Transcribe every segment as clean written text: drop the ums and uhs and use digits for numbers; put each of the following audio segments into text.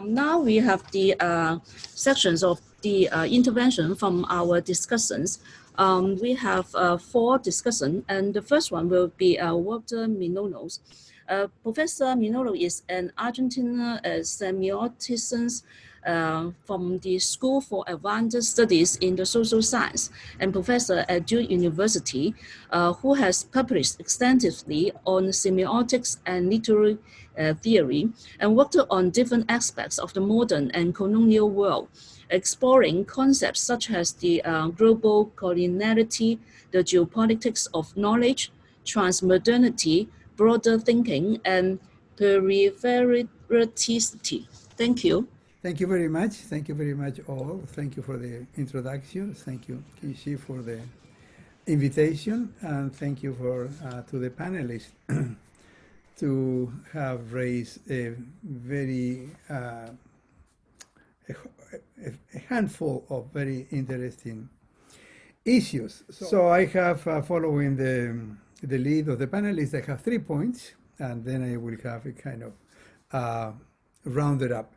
Now we have the sections of the intervention from our discussants. We have 4 discussants, and the first one will be Walter MIGNOLO. Professor MIGNOLO is an Argentine semioticist from the School for Advanced Studies in the Social Science and professor at Duke University, who has published extensively on semiotics and literary theory and worked on different aspects of the modern and colonial world, exploring concepts such as the global coloniality, the geopolitics of knowledge, transmodernity, broader thinking, and periphericity. Thank you. Thank you very much. Thank you very much, all. Thank you for the introduction. Thank you, Kishi, for the invitation, and thank you for to the panelists to have raised a very a handful of very interesting issues. So I have, following the lead of the panelists, I have 3 points, and then I will have a kind of rounded up.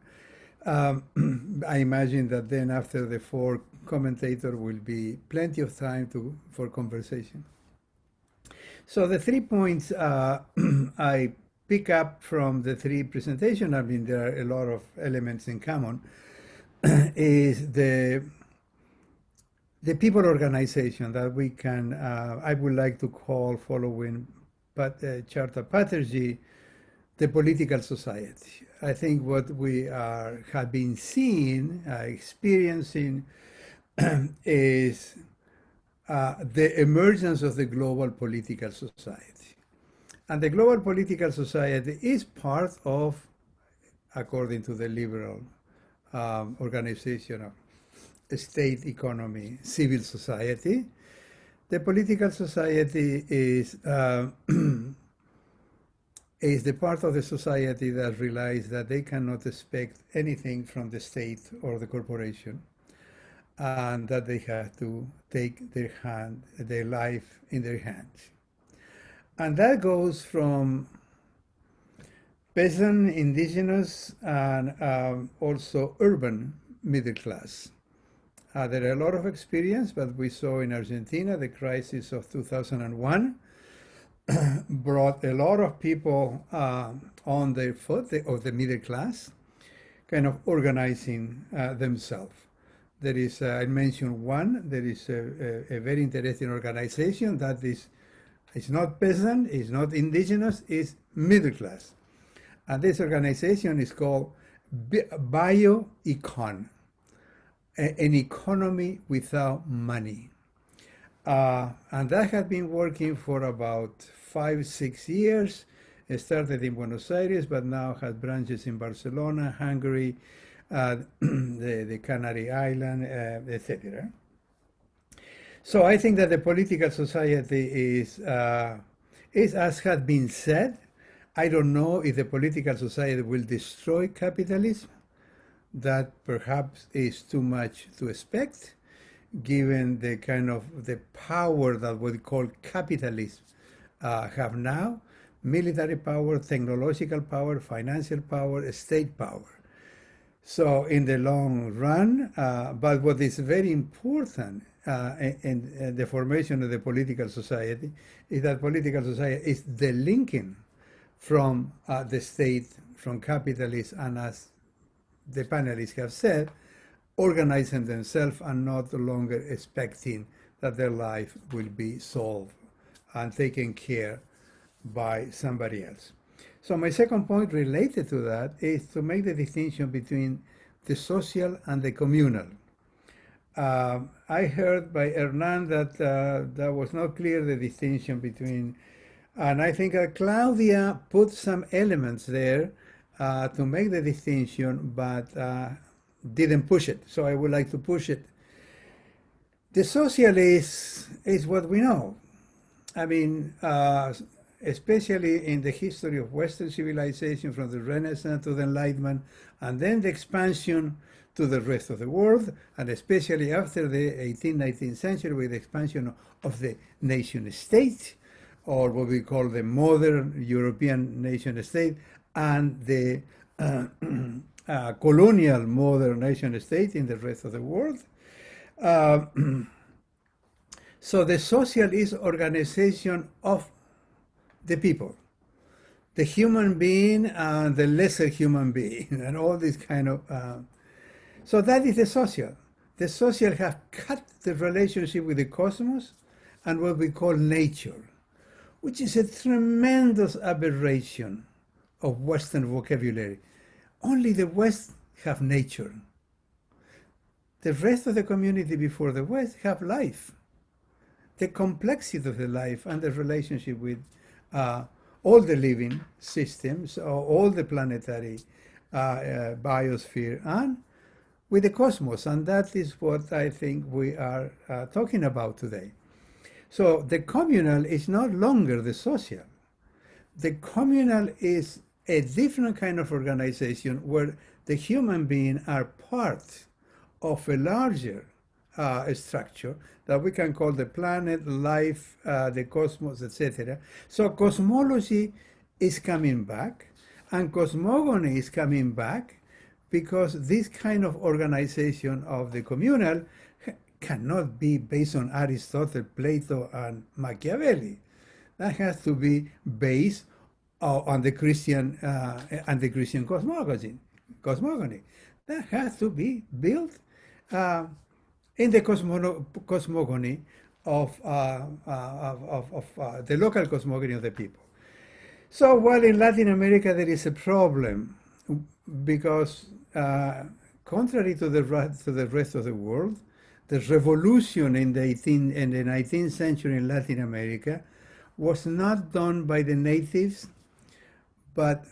I imagine that then after the 4 commentators will be plenty of time for conversation. So the 3 points I pick up from the 3 presentations, I mean, there are a lot of elements in common, is the people organization that we can, I would like to call, following Charta Patterjee, the political society. I think what we have been seeing, experiencing, is the emergence of the global political society. And the global political society is part of, according to the liberal organization of state, economy, civil society, the political society is the part of the society that realizes that they cannot expect anything from the state or the corporation, and that they have to take their life in their hands. And that goes from peasant, indigenous, and also urban middle class. There are a lot of experience, but we saw in Argentina the crisis of 2001 brought a lot of people on their foot, of the middle class, kind of organizing themselves. There is, I mentioned one, there is a very interesting organization that is, it's not peasant, it's not indigenous, it's middle class. And this organization is called BioEcon, an economy without money. And that has been working for about 5-6 years. It started in Buenos Aires, but now has branches in Barcelona, Hungary, the Canary Island, etc. So I think that the political society is, as has been said, I don't know if the political society will destroy capitalism. That perhaps is too much to expect, given the kind of the power that we call capitalism have now: military power, technological power, financial power, state power. So in the long run, but what is very important in the formation of the political society is that political society is the linking from the state, from capitalism, and as the panelists have said, organizing themselves and not longer expecting that their life will be solved and taken care by somebody else. So my second point related to that is to make the distinction between the social and the communal. I heard by Hernan that that was not clear, the distinction between, and I think Claudia put some elements there to make the distinction, but didn't push it. So I would like to push it. The social is what we know. I mean, especially in the history of Western civilization, from the Renaissance to the Enlightenment, and then the expansion to the rest of the world, and especially after the 18th, 19th century, with the expansion of the nation state, or what we call the modern European nation state, and the colonial modern nation state in the rest of the world. Uh, so the social is organization of the people, the human being and the lesser human being, and all this kind of. So that is the social. The social have cut the relationship with the cosmos and what we call nature, which is a tremendous aberration of Western vocabulary. Only the West have nature. The rest of the community before the West have life. The complexity of the life and the relationship with all the living systems, all the planetary biosphere, and with the cosmos. And that is what I think we are talking about today. So the communal is no longer the social. The communal is a different kind of organization where the human beings are part of a larger structure that we can call the planet, life, the cosmos, etc. So cosmology is coming back, and cosmogony is coming back, because this kind of organization of the communal cannot be based on Aristotle, Plato, and Machiavelli. That has to be based on the Christian cosmogony. That has to be built in the cosmogony of the local cosmogony of the people. So while in Latin America there is a problem, because contrary to the rest of the world, the revolution in the 19th century in Latin America was not done by the natives, but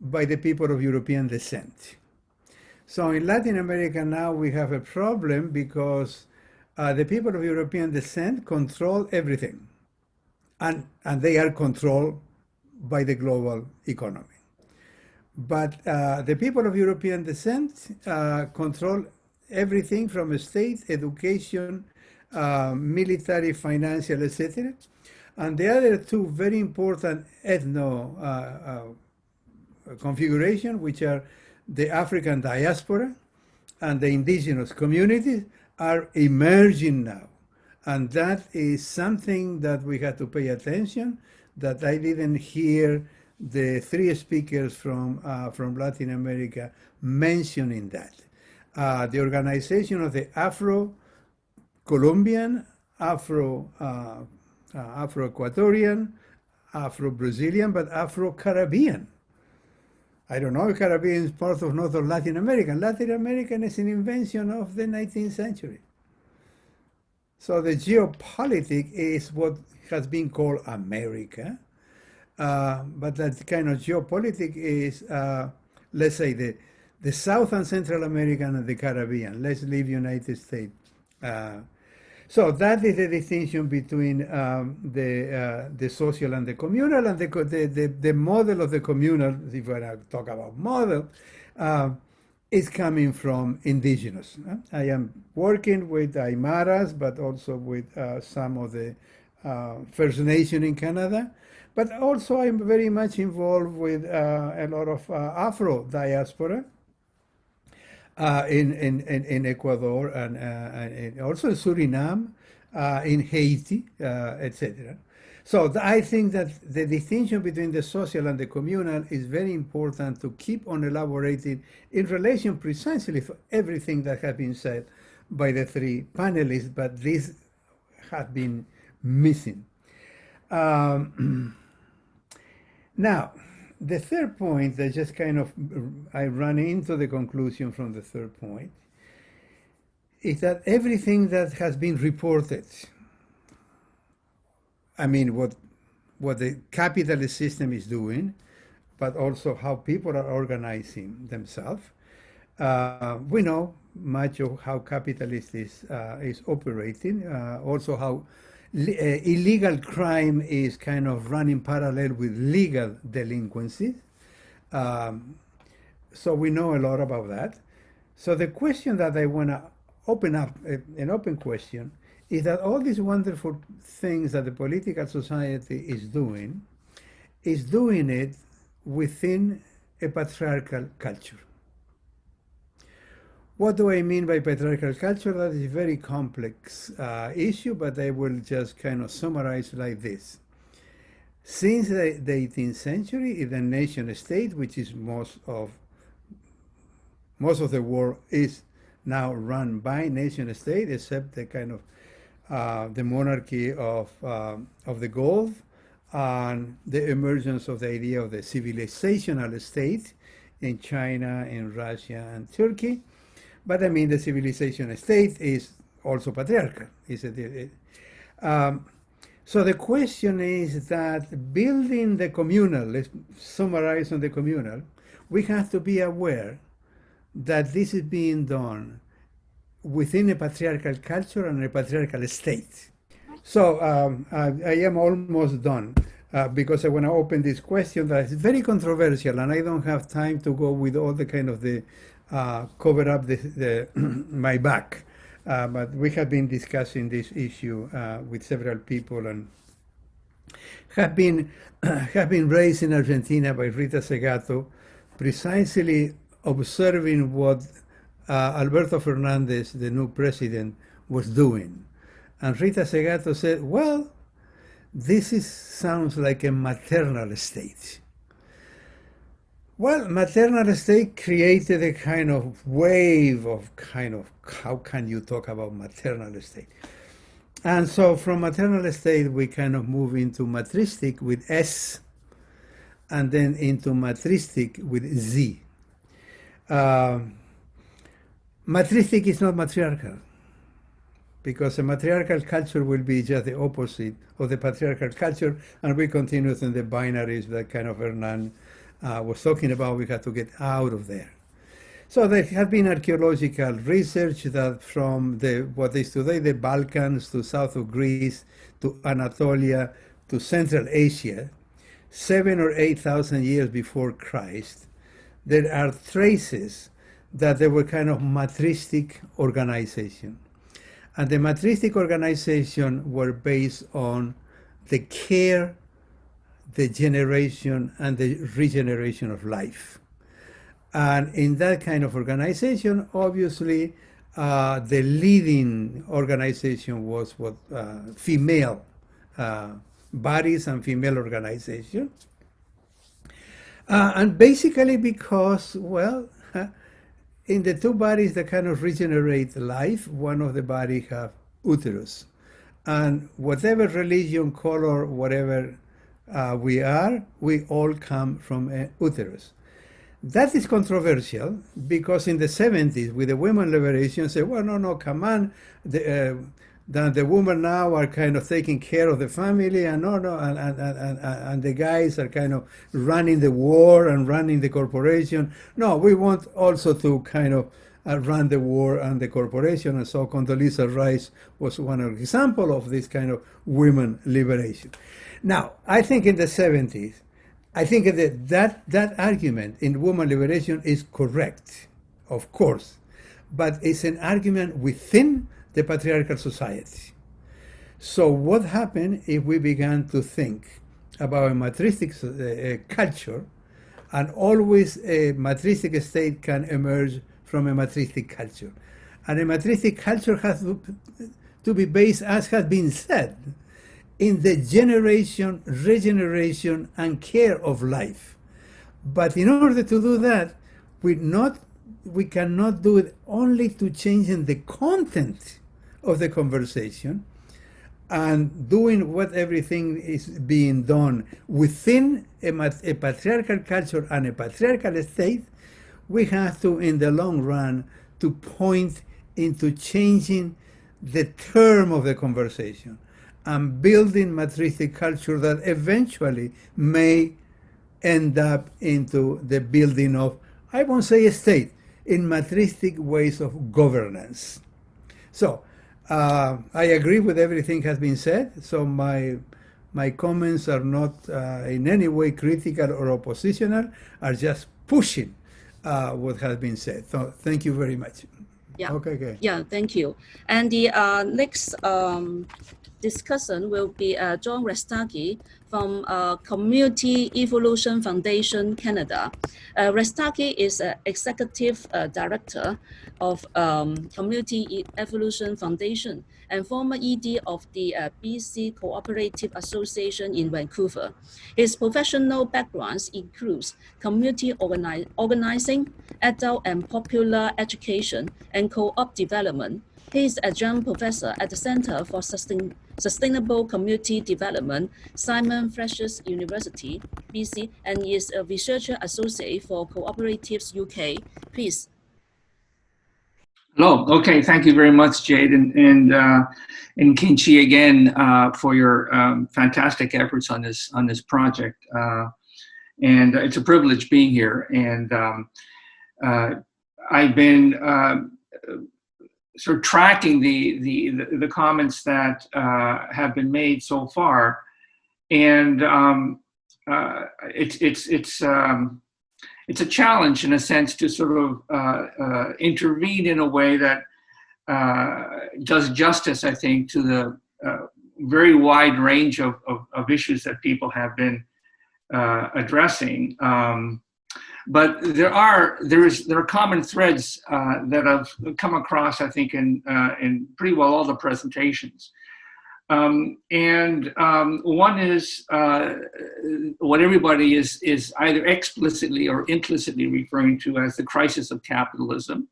by the people of European descent. So in Latin America now we have a problem because the people of European descent control everything, and they are controlled by the global economy. But the people of European descent control everything from state, education, military, financial, etc. And the other two very important ethno configuration, which are the African diaspora and the indigenous communities, are emerging now. And that is something that we have to pay attention, that I didn't hear the three speakers from Latin America mentioning that. The organization of the Afro-Colombian, Afro-Equatorian, Afro-Brazilian, but Afro-Caribbean. I don't know if Caribbean is part of North or Latin America. Latin American is an invention of the 19th century. So the geopolitics is what has been called America. But that kind of geopolitics is, let's say, the South and Central American and the Caribbean. Let's leave United States. So that is the distinction between the social and the communal, and the model of the communal, if I talk about model, is coming from indigenous. I am working with Aymaras, but also with some of the First Nation in Canada. But also I'm very much involved with a lot of Afro diaspora in Ecuador and also in Suriname, in Haiti, etc. So I think that the distinction between the social and the communal is very important to keep on elaborating in relation precisely for everything that has been said by the three panelists, but this has been missing. Now, the third point that just kind of, I run into the conclusion from the third point, is that everything that has been reported, I mean, what the capitalist system is doing, but also how people are organizing themselves. We know much of how capitalist is operating, also how illegal crime is kind of running parallel with legal delinquency. So we know a lot about that. So the question that I want to open up, an open question, is that all these wonderful things that the political society is doing it within a patriarchal culture. What do I mean by patriarchal culture? That is a very complex issue, but I will just kind of summarize like this. Since the 18th century, the nation state, which is most of the world, is now run by nation state, except the kind of the monarchy of the Gulf and the emergence of the idea of the civilizational state in China, in Russia, and Turkey. But I mean, the civilization state is also patriarchal. So the question is that building the communal, let's summarize on the communal, we have to be aware that this is being done within a patriarchal culture and a patriarchal state. So I am almost done because I want to open this question that is very controversial, and I don't have time to go with all the kind of the cover up my back. But we have been discussing this issue with several people, and have been raised in Argentina by Rita Segato, precisely observing what Alberto Fernandez, the new president, was doing. And Rita Segato said, well, this sounds like a maternal state. Well, maternal state created a kind of wave of how can you talk about maternal state? And so from maternal state, we kind of move into matristic with S, and then into matristic with Z. Matristic is not matriarchal, because a matriarchal culture will be just the opposite of the patriarchal culture, and we continue in the binaries that kind of Hernan was talking about. We have to get out of there. So there have been archaeological research that from what is today the Balkans to south of Greece to Anatolia to Central Asia, 7,000 or 8,000 years before Christ, there are traces that there were kind of matristic organization. And the matristic organization were based on the care, the generation, and the regeneration of life. And in that kind of organization, obviously, the leading organization was what female bodies and female organization. And basically because, well, in the two bodies that kind of regenerate life, one of the bodies have uterus. And whatever religion, color, whatever we are, we all come from a uterus. That is controversial because in the 70s, with the women liberation, say, well, no, come on, the women now are kind of taking care of the family, and and the guys are kind of running the war and running the corporation. No, we want also to kind of run the war and the corporation, and so Condoleezza Rice was one example of this kind of women liberation. Now, I think in the 70s, I think that argument in women liberation is correct, of course, but it's an argument within the patriarchal society. So what happened if we began to think about a matristic culture, and always a matristic state can emerge from a matristic culture. And a matristic culture has to be based, as has been said, in the generation, regeneration, and care of life. But in order to do that, we cannot do it only to changing the content of the conversation and doing what everything is being done within a patriarchal culture and a patriarchal state. We have to, in the long run, to point into changing the term of the conversation and building matristic culture that eventually may end up into the building of, I won't say a state, in matristic ways of governance. So I agree with everything has been said. So my comments are not in any way critical or oppositional, are just pushing what has been said. So thank you very much. Yeah. Okay. Yeah, thank you. And the next discussant will be John Restakis from Community Evolution Foundation, Canada. Restakis is Executive Director of Community Evolution Foundation and former ED of the BC Cooperative Association in Vancouver. His professional backgrounds includes community organizing, adult and popular education, and co-op development. He is adjunct professor at the Center for Sustainable Community Development, Simon Fraser's University, BC, and is a researcher associate for Cooperatives UK. Please. Hello. Okay. Thank you very much, Jade, and Kinchi again for your fantastic efforts on this project. And it's a privilege being here. And I've been sort of tracking the comments that have been made so far, and it's a challenge in a sense to sort of intervene in a way that does justice, I think, to the very wide range of issues that people have been addressing. But there are common threads that I've come across, I think, in pretty well all the presentations. One is what everybody is either explicitly or implicitly referring to as the crisis of capitalism.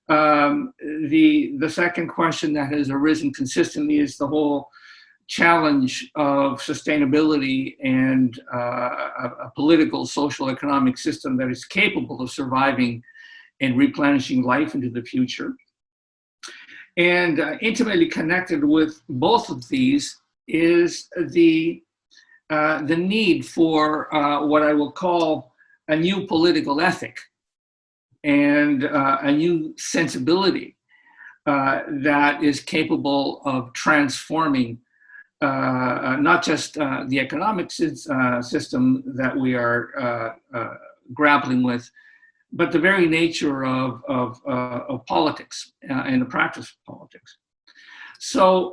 The second question that has arisen consistently is the whole challenge of sustainability and a political, social, economic system that is capable of surviving and replenishing life into the future. And intimately connected with both of these is the need for what I will call a new political ethic and a new sensibility that is capable of transforming not just the economic system that we are grappling with, but the very nature of politics and the practice of politics. So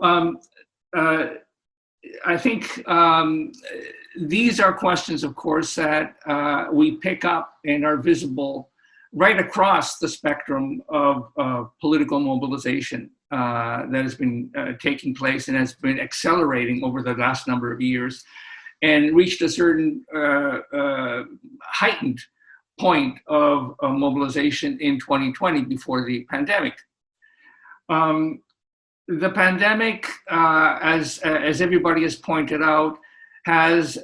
I think these are questions, of course, that we pick up and are visible right across the spectrum of political mobilization that has been taking place and has been accelerating over the last number of years, and reached a certain heightened point of mobilization in 2020 before the pandemic. The pandemic, as everybody has pointed out, has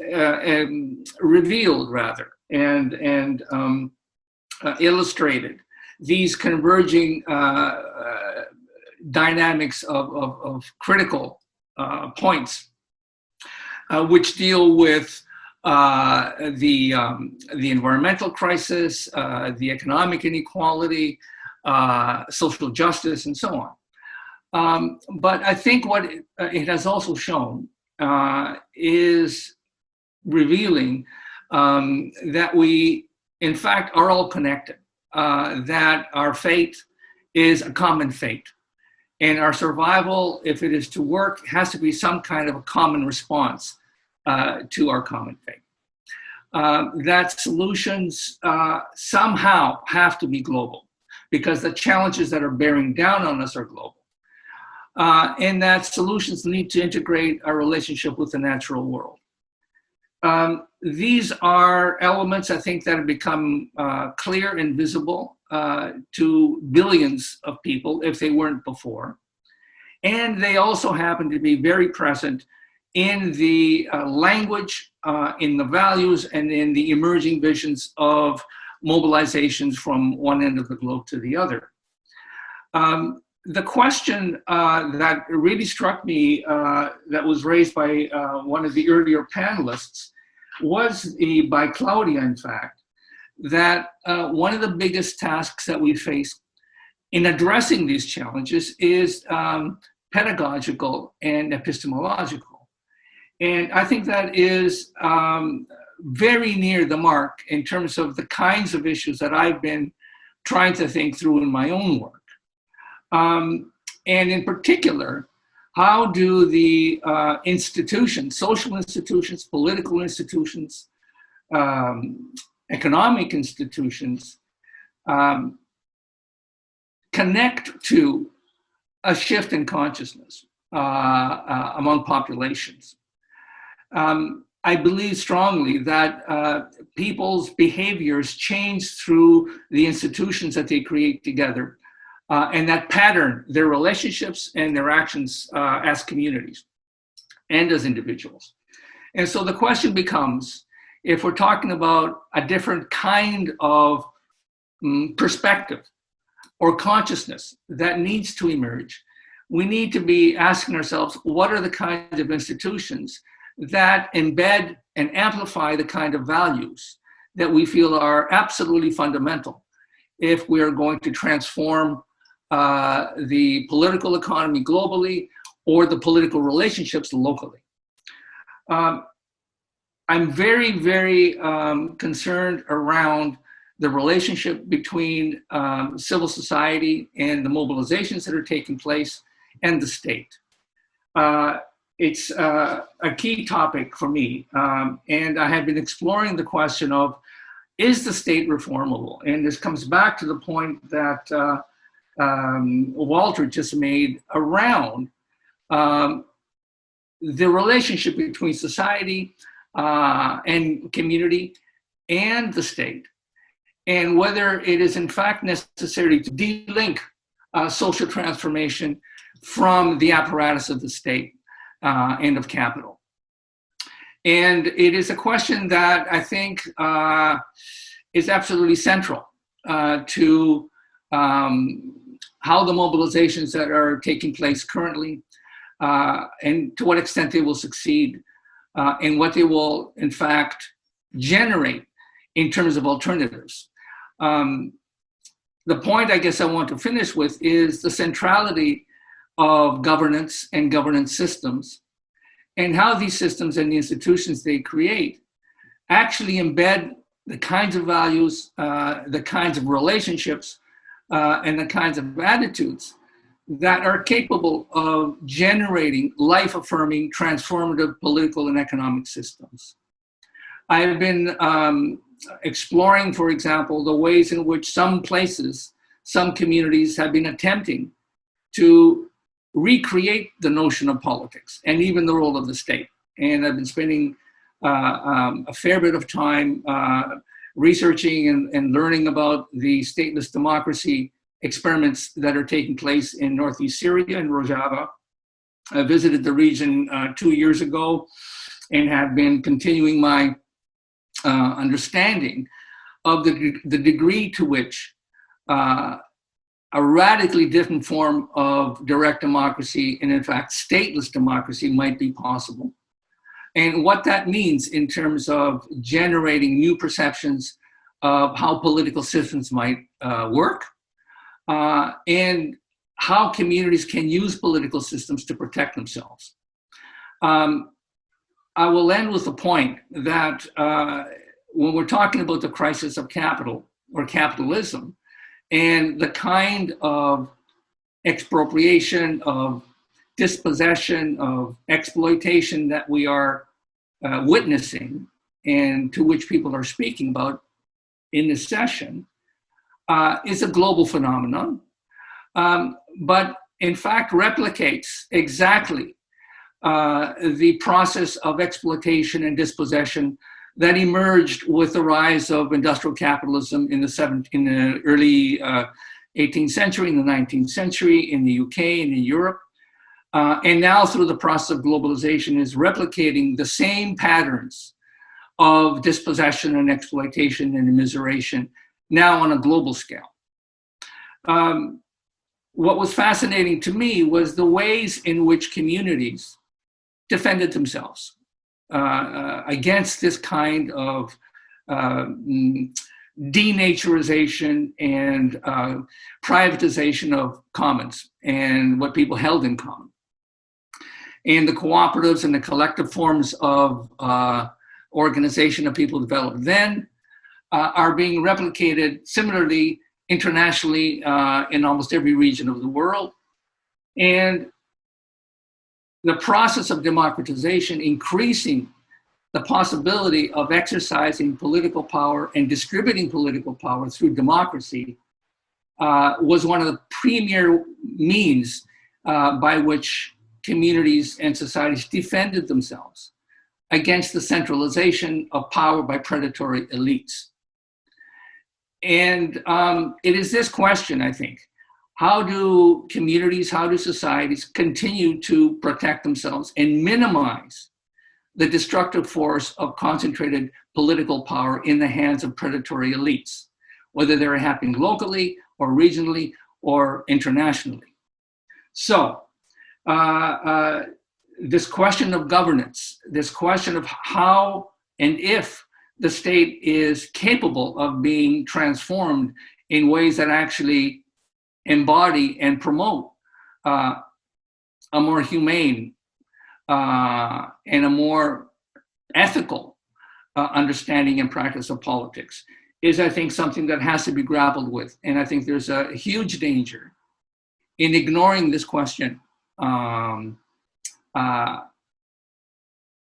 revealed rather and illustrated these converging dynamics of critical points, which deal with the environmental crisis, the economic inequality, social justice, and so on. But I think what it has also shown is revealing that we, in fact, are all connected, that our fate is a common fate. And our survival, if it is to work, has to be some kind of a common response to our common fate. That solutions somehow have to be global, because the challenges that are bearing down on us are global. And that solutions need to integrate our relationship with the natural world. These are elements, I think, that have become clear and visible to billions of people if they weren't before. And they also happen to be very present in the language, in the values, and in the emerging visions of mobilizations from one end of the globe to the other. The question that really struck me that was raised by one of the earlier panelists was by Claudia, in fact, that one of the biggest tasks that we face in addressing these challenges is pedagogical and epistemological. And I think that is very near the mark in terms of the kinds of issues that I've been trying to think through in my own work. And in particular, How do the institutions, social institutions, political institutions, economic institutions connect to a shift in consciousness among populations? I believe strongly that people's behaviors change through the institutions that they create together, and that pattern their relationships and their actions as communities and as individuals. And so the question becomes, if we're talking about a different kind of perspective or consciousness that needs to emerge, we need to be asking ourselves, what are the kinds of institutions that embed and amplify the kind of values that we feel are absolutely fundamental if we are going to transform the political economy globally or the political relationships locally. I'm very, very concerned around the relationship between civil society and the mobilizations that are taking place and the state. It's a key topic for me, and I have been exploring the question of, is the state reformable? And this comes back to the point that Walter just made around the relationship between society and community and the state, and whether it is in fact necessary to de-link social transformation from the apparatus of the state and of capital. And it is a question that I think is absolutely central to how the mobilizations that are taking place currently and to what extent they will succeed and what they will in fact generate in terms of alternatives. The point I guess I want to finish with is the centrality of governance and governance systems, and how these systems and the institutions they create actually embed the kinds of values, the kinds of relationships, and the kinds of attitudes that are capable of generating life-affirming, transformative political and economic systems. I have been exploring, for example, the ways in which some places, some communities have been attempting to recreate the notion of politics and even the role of the state. And I've been spending a fair bit of time researching and learning about the stateless democracy experiments that are taking place in Northeast Syria and Rojava. I visited the region 2 years ago and have been continuing my understanding of the degree to which a radically different form of direct democracy and in fact stateless democracy might be possible. And what that means in terms of generating new perceptions of how political systems might work and how communities can use political systems to protect themselves. I will end with the point that when we're talking about the crisis of capital or capitalism, and the kind of expropriation, of dispossession, of exploitation that we are witnessing and to which people are speaking about in this session is a global phenomenon, but in fact replicates exactly the process of exploitation and dispossession that emerged with the rise of industrial capitalism in the early 18th century, in the 19th century, in the UK and in Europe. And now through the process of globalization is replicating the same patterns of dispossession and exploitation and immiseration, now on a global scale. What was fascinating to me was the ways in which communities defended themselves against this kind of denaturization and privatization of commons and what people held in common. And the cooperatives and the collective forms of organization that people developed then are being replicated similarly internationally in almost every region of the world. And the process of democratization, increasing the possibility of exercising political power and distributing political power through democracy was one of the premier means by which communities and societies defended themselves against the centralization of power by predatory elites. And it is this question, I think, how do communities, how do societies continue to protect themselves and minimize the destructive force of concentrated political power in the hands of predatory elites, whether they're happening locally or regionally or internationally? So this question of governance, this question of how and if the state is capable of being transformed in ways that actually embody and promote a more humane and a more ethical understanding and practice of politics is, I think, something that has to be grappled with. And I think there's a huge danger in ignoring this question.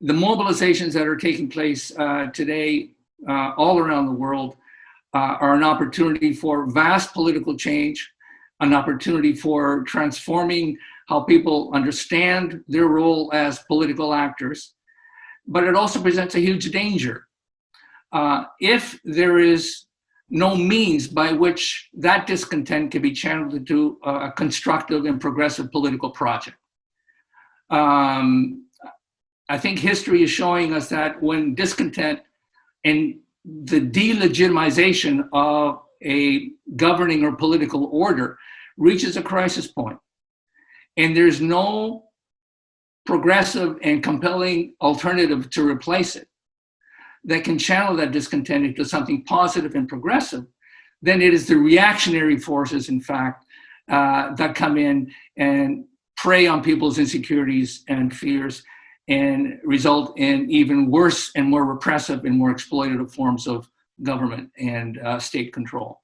The mobilizations that are taking place today all around the world are an opportunity for vast political change, an opportunity for transforming how people understand their role as political actors, but it also presents a huge danger. If there is no means by which that discontent can be channeled into a constructive and progressive political project. I think history is showing us that when discontent and the delegitimization of a governing or political order reaches a crisis point, and there's no progressive and compelling alternative to replace it that can channel that discontent into something positive and progressive, then it is the reactionary forces, in fact, that come in and prey on people's insecurities and fears and result in even worse and more repressive and more exploitative forms of government and state control.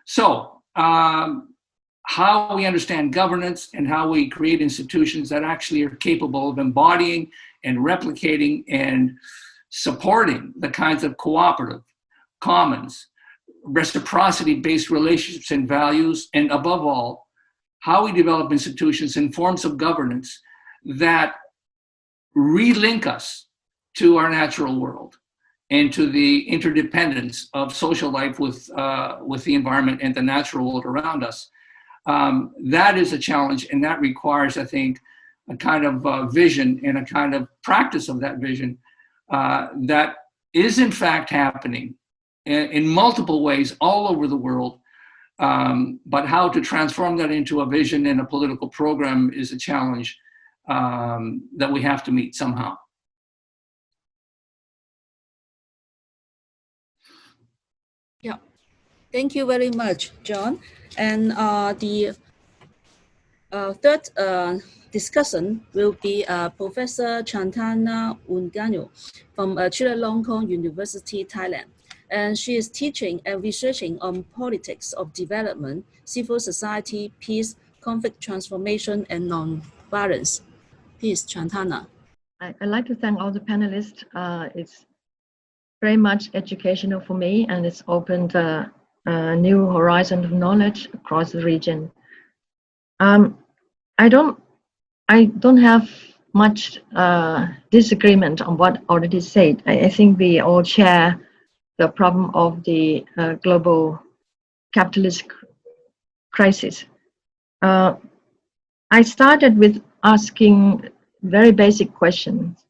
So how we understand governance and how we create institutions that actually are capable of embodying and replicating and supporting the kinds of cooperative, commons, reciprocity-based relationships and values, and above all, how we develop institutions and forms of governance that relink us to our natural world and to the interdependence of social life with the environment and the natural world around us. That is a challenge, and that requires, I think, a kind of vision and a kind of practice of that vision that is in fact happening in multiple ways all over the world. But how to transform that into a vision and a political program is a challenge that we have to meet somehow. Yeah, thank you very much, John. And the third discussion will be Professor Chantana WUN'GAEO from Chulalongkorn University, Thailand. And she is teaching and researching on politics of development, civil society, peace, conflict transformation, and non-violence. Please, Chantana. I'd like to thank all the panelists. It's very much educational for me, and it's opened a new horizon of knowledge across the region. I don't have much disagreement on what already said. I think we all share the problem of the global capitalist crisis. I started with asking very basic questions.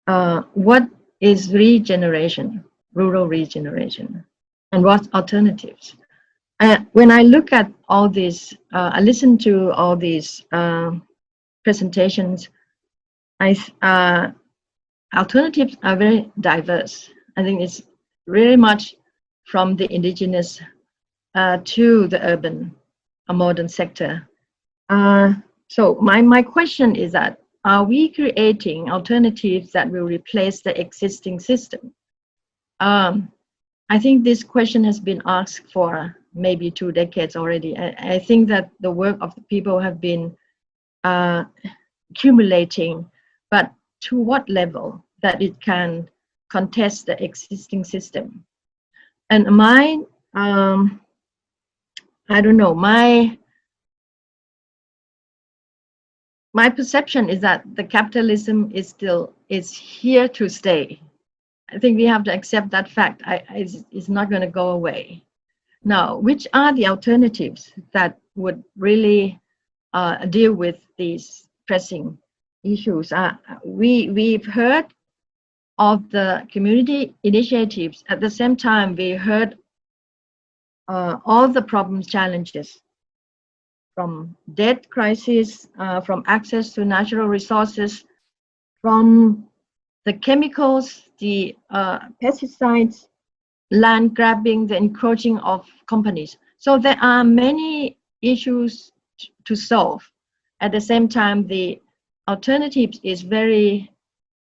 What is regeneration, rural regeneration, and what alternatives? When I look at all these, I listen to all these presentations, alternatives are very diverse. I think it's really much from the indigenous to the urban, a modern sector. So my question is that, are we creating alternatives that will replace the existing system? I think this question has been asked for maybe 2 decades already. I think that the work of the people have been accumulating, but to what level that it can contest the existing system. And my, I don't know, my perception is that the capitalism is here to stay. I think we have to accept that fact. It's not going to go away. Now, which are the alternatives that would really deal with these pressing issues? We've heard of the community initiatives. At the same time, we heard all the problems, challenges, from debt crisis, from access to natural resources, from the chemicals, the pesticides, land grabbing, the encroaching of companies. So there are many issues to solve. At the same time, the alternatives is very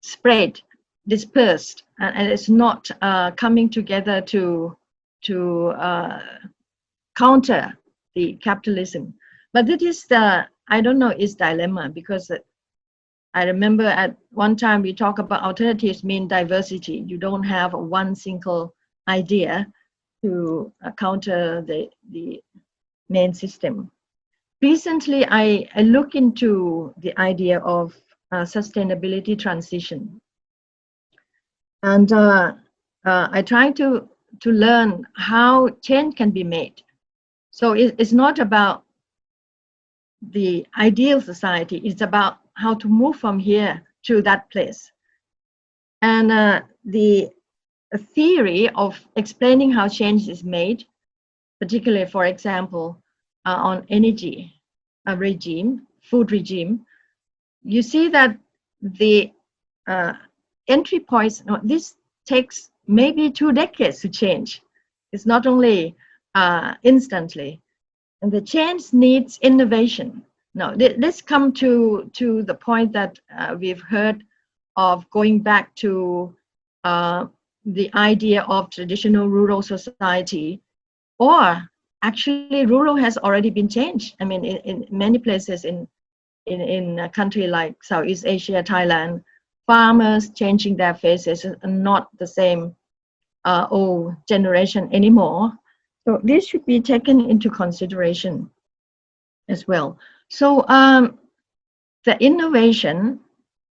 spread, dispersed, and it's not coming together to counter the capitalism. But it is the, I don't know, is dilemma, because I remember at one time we talk about alternatives mean diversity. You don't have one single idea to counter the main system. Recently, I look into the idea of sustainability transition, and I try to learn how change can be made. So it's not about the ideal society, it's about how to move from here to that place. And the theory of explaining how change is made, particularly, for example, on energy regime, food regime, you see that the entry points, this takes maybe 2 decades to change. It's not only instantly. And the change needs innovation. Now, let's come to the point that we've heard of going back to the idea of traditional rural society, or actually rural has already been changed. I mean, in many places in a country like Southeast Asia, Thailand, farmers changing their faces and not the same old generation anymore. So this should be taken into consideration as well. So the innovation,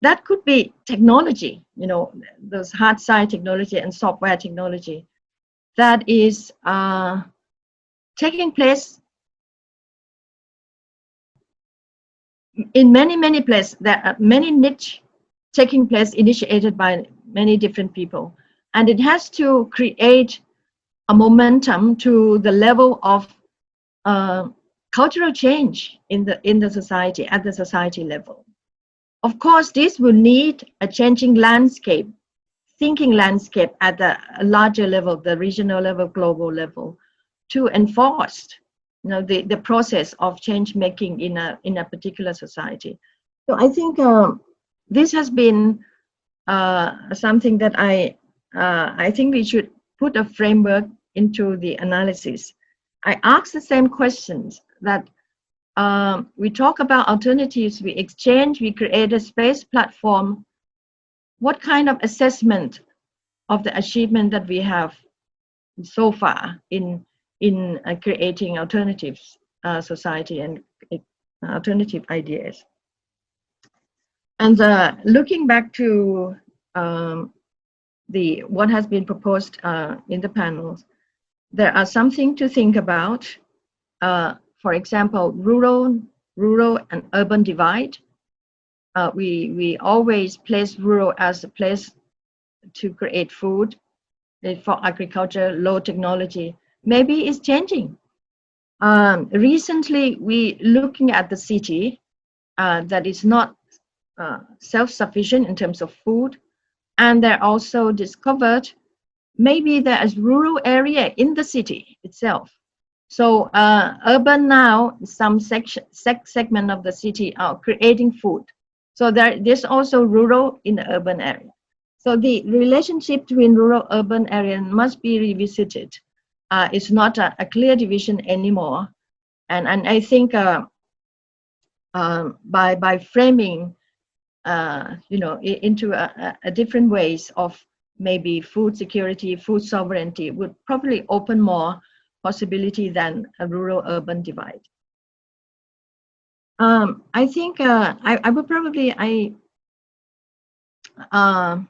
that could be technology, you know, those hard side technology and software technology that is taking place in many places. There are many niche taking place, initiated by many different people, and it has to create a momentum to the level of cultural change in the society, at the society level. Of course, this will need a changing landscape, thinking landscape at the larger level, the regional level, global level, to enforce, you know, the process of change making in a particular society. So I think this has been something that I think we should put a framework into the analysis. I ask the same questions that we talk about alternatives, we exchange, we create a space platform. What kind of assessment of the achievement that we have so far in creating alternatives society and alternative ideas? And looking back to what has been proposed in the panels, there are something to think about. For example, rural and urban divide. We always place rural as a place to create food for agriculture, low technology. Maybe it's changing. Recently, we looking at the city that is not self-sufficient in terms of food, and they're also discovered maybe there is rural area in the city itself. So urban now, some segment of the city are creating food. So there's also rural in the urban area. So the relationship between rural urban area must be revisited. It's not a clear division anymore. And I think by framing into a different ways of maybe food security, food sovereignty would probably open more possibility than a rural-urban divide. I think I would probably have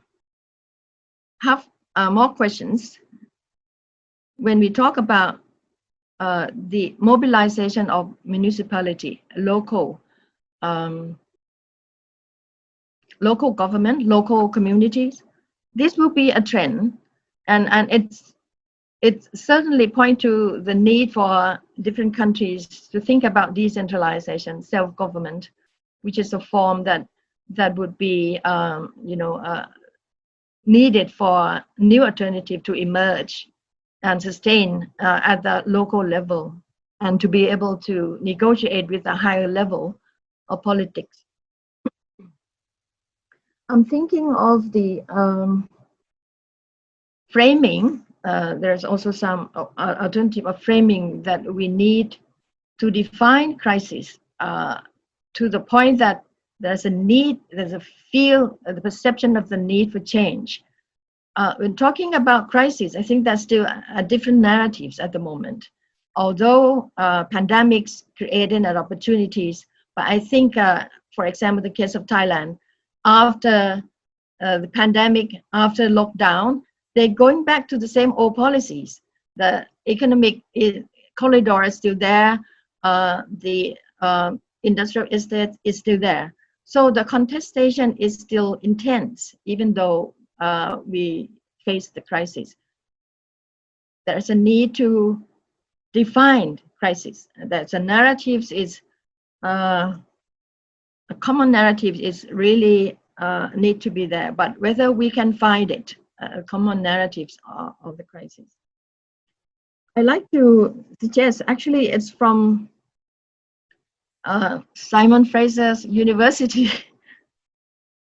more questions when we talk about the mobilization of municipality, local government, local communities. This will be a trend, and it's certainly point to the need for different countries to think about decentralization, self-government, which is a form that would be needed for new alternative to emerge and sustain at the local level, and to be able to negotiate with a higher level of politics. I'm thinking of the framing. There's also some alternative of framing that we need to define crisis to the point that there's a need, there's a feel, the perception of the need for change. When talking about crisis, I think there's still different narratives at the moment. Although pandemics created opportunities, but I think, for example, the case of Thailand, after the pandemic, after lockdown, they're going back to the same old policies. The economic corridor is still there. The industrial estate is still there. So the contestation is still intense, even though we face the crisis. There's a need to define crisis. That's a narrative is a common narrative is really need to be there, but whether we can find it, common narratives of the crisis. I like to suggest, actually it's from Simon Fraser's University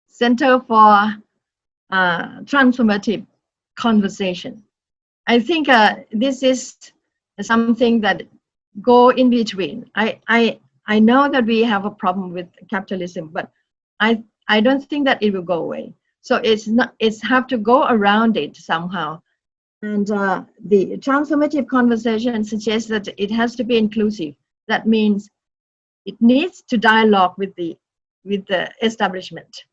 Center for Transformative Conversation. I think this is something that go in between. I know that we have a problem with capitalism, but I don't think that it will go away. So it's have to go around it somehow. And the transformative conversation suggests that it has to be inclusive. That means it needs to dialogue with the establishment.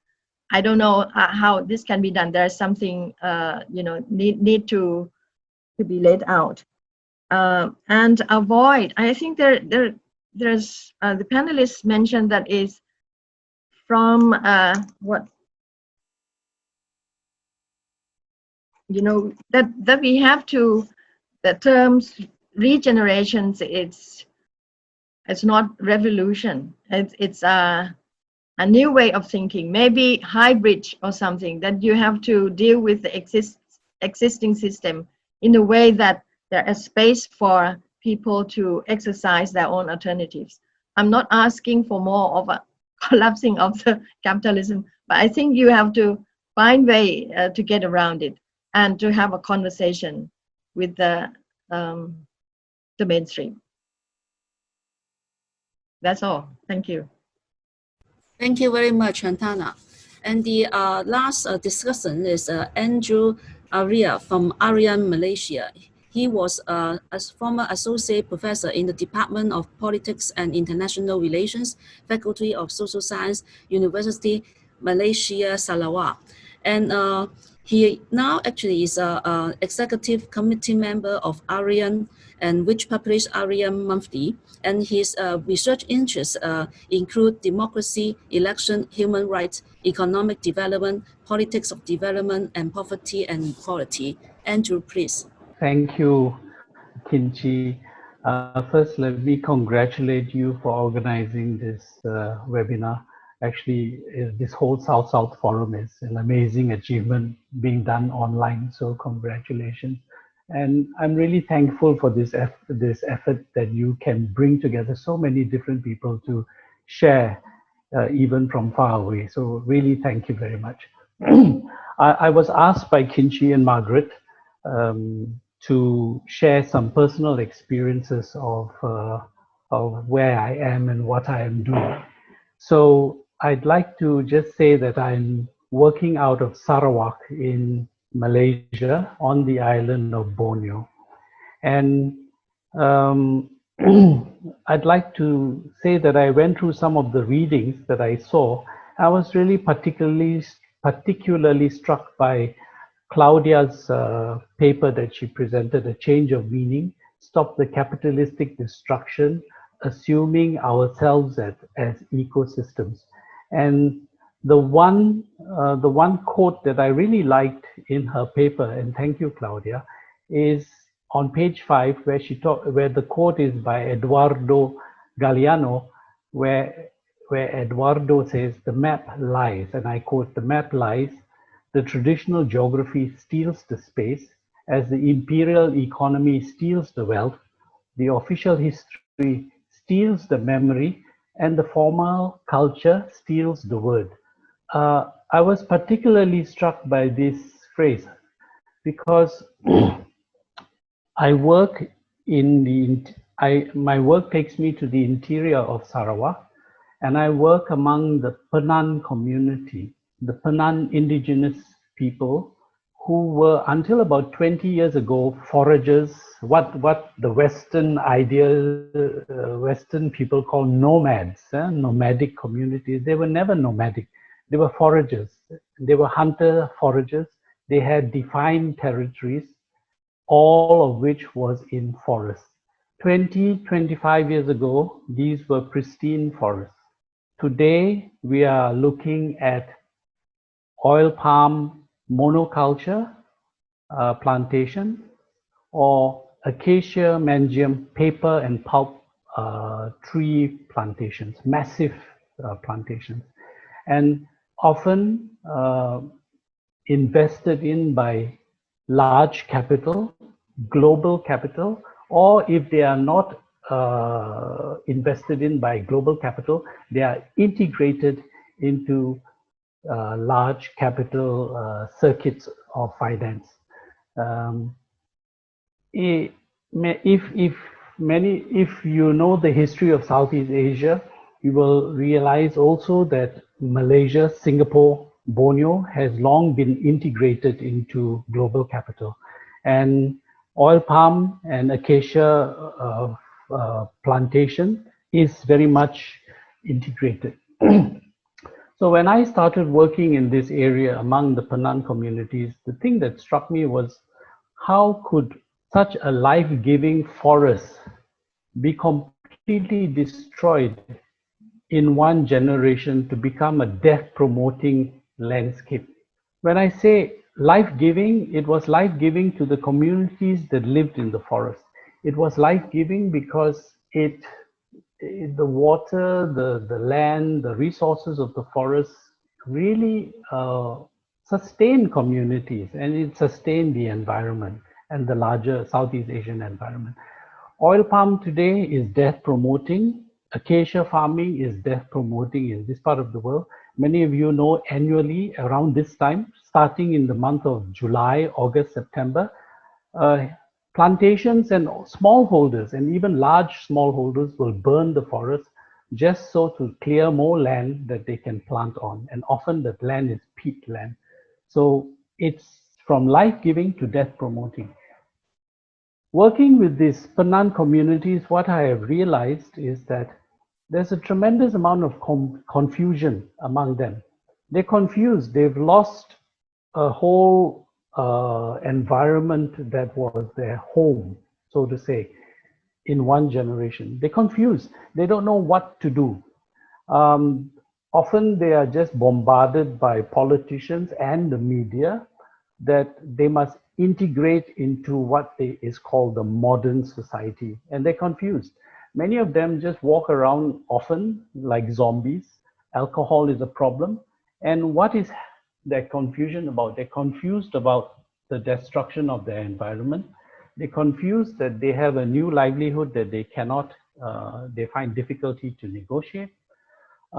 I don't know how this can be done. There's something need to be laid out, and avoid. I think there's the panelists mentioned that is from what that we have to, the terms regenerations, it's not revolution, it's a new way of thinking, maybe hybrid or something, that you have to deal with the existing system in a way that there is space for people to exercise their own alternatives. I'm not asking for more of a collapsing of the capitalism, but I think you have to find way to get around it and to have a conversation with the mainstream. That's all. Thank you. Thank you very much, Chantana. And the last discussion is Andrew AERIA from ALIRAN, Malaysia. He was a former associate professor in the Department of Politics and International Relations, Faculty of Social Science, University Malaysia, Sarawak. And he now actually is an executive committee member of ALIRAN, and which published ALIRAN Monthly. And his research interests include democracy, election, human rights, economic development, politics of development, and poverty and equality. Andrew, please. Thank you, Kinchi. First, let me congratulate you for organizing this webinar. Actually, this whole South-South Forum is an amazing achievement being done online, so congratulations. And I'm really thankful for this effort that you can bring together so many different people to share, even from far away. So really, thank you very much. I was asked by Kinchi and Margaret to share some personal experiences of where I am and what I am doing. So I'd like to just say that I'm working out of Sarawak in Malaysia on the island of Borneo. And I'd like to say that I went through some of the readings that I saw. I was really particularly struck by Claudia's paper that she presented, A Change of Meaning, Stop the Capitalistic Destruction, Assuming Ourselves as Ecosystems. And the one quote that I really liked in her paper, and thank you, Claudia, is on page 5, where the quote is by Eduardo Galeano, where Eduardo says, "The map lies," and I quote, "The map lies. The traditional geography steals the space, as the imperial economy steals the wealth. The official history steals the memory, and the formal culture steals the word." I was particularly struck by this phrase because I work my work takes me to the interior of Sarawak, and I work among the Penan community, the Penan indigenous people who were, until about 20 years ago, foragers, what the Western Western people call nomads, nomadic communities. They were never nomadic. They were foragers. They were hunter foragers. They had defined territories, all of which was in forests. 25 years ago, these were pristine forests. Today, we are looking at oil palm monoculture plantation, or acacia mangium paper and pulp tree plantations, massive plantations, and often invested in by large capital, global capital, or if they are not invested in by global capital, they are integrated into large capital circuits of finance. If you know the history of Southeast Asia, you will realize also that Malaysia, Singapore, Borneo has long been integrated into global capital, and oil palm and acacia plantation is very much integrated. So when I started working in this area among the Penan communities, the thing that struck me was how could such a life-giving forest be completely destroyed in one generation to become a death-promoting landscape. When I say life-giving, it was life-giving to the communities that lived in the forest. It was life-giving because the water, the land, the resources of the forest really sustain communities, and it sustained the environment and the larger Southeast Asian environment. Oil palm today is death promoting. Acacia farming is death promoting in this part of the world. Many of you know annually around this time, starting in the month of July, August, September, plantations and smallholders and even large smallholders will burn the forest just so to clear more land that they can plant on. And often that land is peat land. So it's from life-giving to death-promoting. Working with these Penan communities, what I have realized is that there's a tremendous amount of confusion among them. They're confused. They've lost a whole environment that was their home, so to say, in one generation. They're confused. They don't know what to do. Often they are just bombarded by politicians and the media that they must integrate into what is called the modern society, and they're confused. Many of them just walk around often like zombies. Alcohol is a problem. And what is their confusion about? They're confused about the destruction of their environment. They're confused that they have a new livelihood that they cannot, they find difficulty to negotiate.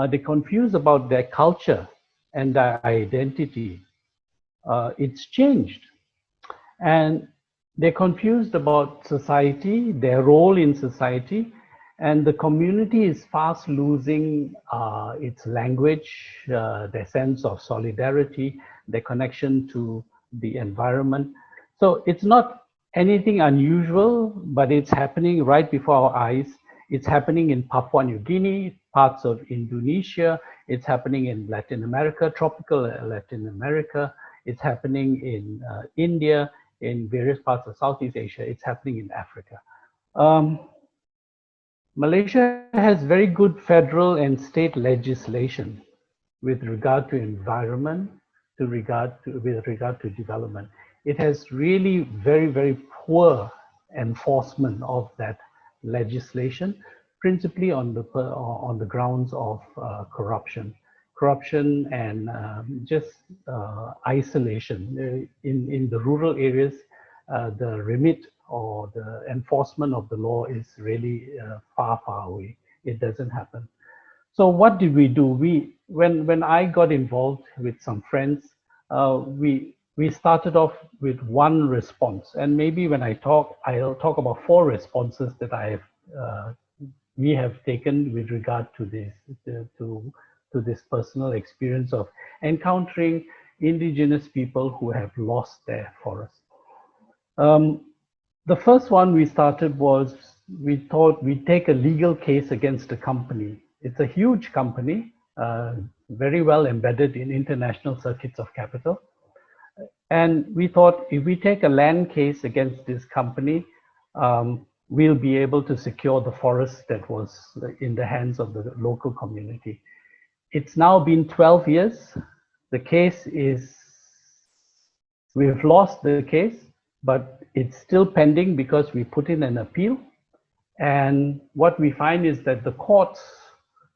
They're confused about their culture and their identity. It's changed. And they're confused about society, their role in society, And the community is fast losing its language, their sense of solidarity, their connection to the environment. So it's not anything unusual, but it's happening right before our eyes. It's happening in Papua New Guinea, parts of Indonesia. It's happening in Latin America, tropical Latin America. It's happening in India, in various parts of Southeast Asia. It's happening in Africa. Malaysia has very good federal and state legislation with regard to environment, with regard to development. It has really very, very poor enforcement of that legislation, principally on the grounds of corruption and just isolation. In the rural areas, the remit or the enforcement of the law is really far, far away. It doesn't happen. So what did we do? When I got involved with some friends, we started off with one response, and maybe when I'll talk about 4 responses that we have taken with regard to this to this personal experience of encountering indigenous people who have lost their forests. The first one we started was, we thought we'd take a legal case against a company. It's a huge company, very well embedded in international circuits of capital. And we thought if we take a land case against this company, we'll be able to secure the forest that was in the hands of the local community. It's now been 12 years. The case is, we've lost the case, but it's still pending because we put in an appeal. And what we find is that the courts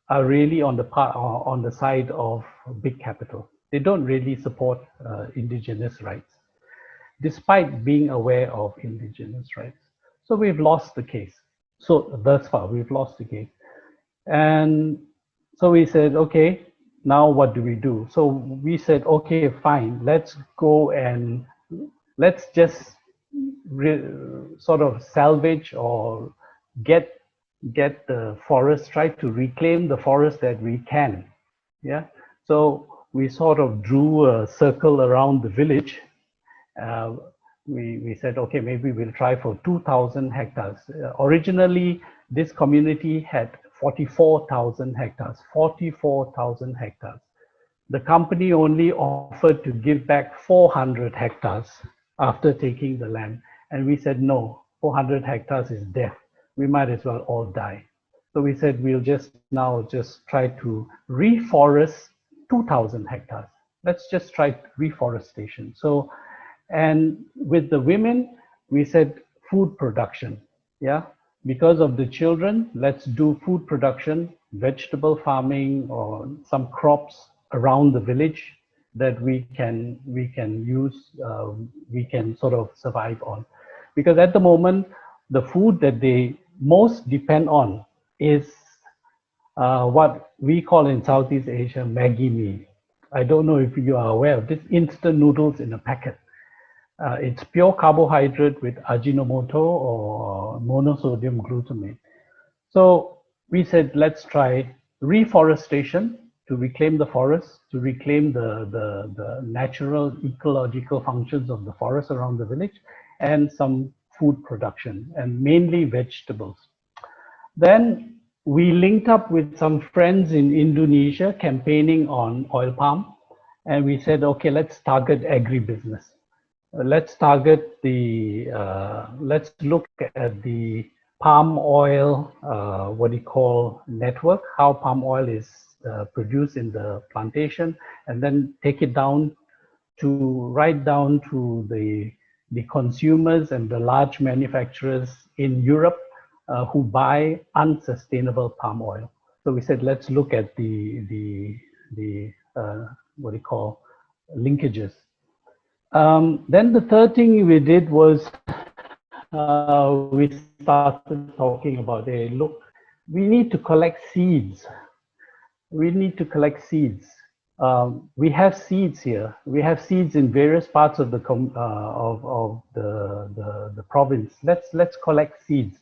are really on the side of big capital. They don't really support indigenous rights, despite being aware of indigenous rights. So we've lost the case. So thus far, we've lost the case. And so we said, okay, now what do we do? So we said, okay, fine, let's go and let's just sort of salvage or get the forest, try to reclaim the forest that we can. Yeah. So we sort of drew a circle around the village. We said, okay, maybe we'll try for 2,000 hectares. Originally, this community had 44,000 hectares, 44,000 hectares. The company only offered to give back 400 hectares after taking the land. And we said, no, 400 hectares is death. We might as well all die. So we said, we'll just try to reforest 2,000 hectares. Let's just try reforestation. So, and with the women, we said food production. Yeah, because of the children, let's do food production, vegetable farming, or some crops around the village that we can use, we can sort of survive on. Because at the moment, the food that they most depend on is what we call in Southeast Asia Maggi mee. I don't know if you are aware of this, instant noodles in a packet. It's pure carbohydrate with Ajinomoto or monosodium glutamate. So we said, let's try reforestation to reclaim the forest, to reclaim the natural ecological functions of the forest around the village, and some food production, and mainly vegetables. Then we linked up with some friends in Indonesia campaigning on oil palm, and we said, okay, let's target agribusiness. Let's target the, let's look at the palm oil, network, how palm oil is produced in the plantation, and then take it down to, right down to the consumers and the large manufacturers in Europe who buy unsustainable palm oil. So we said, let's look at the linkages. Then the third thing we did was we started talking about, hey, look, we need to collect seeds. We need to collect seeds. We have seeds here. We have seeds in various parts of the province. Let's collect seeds.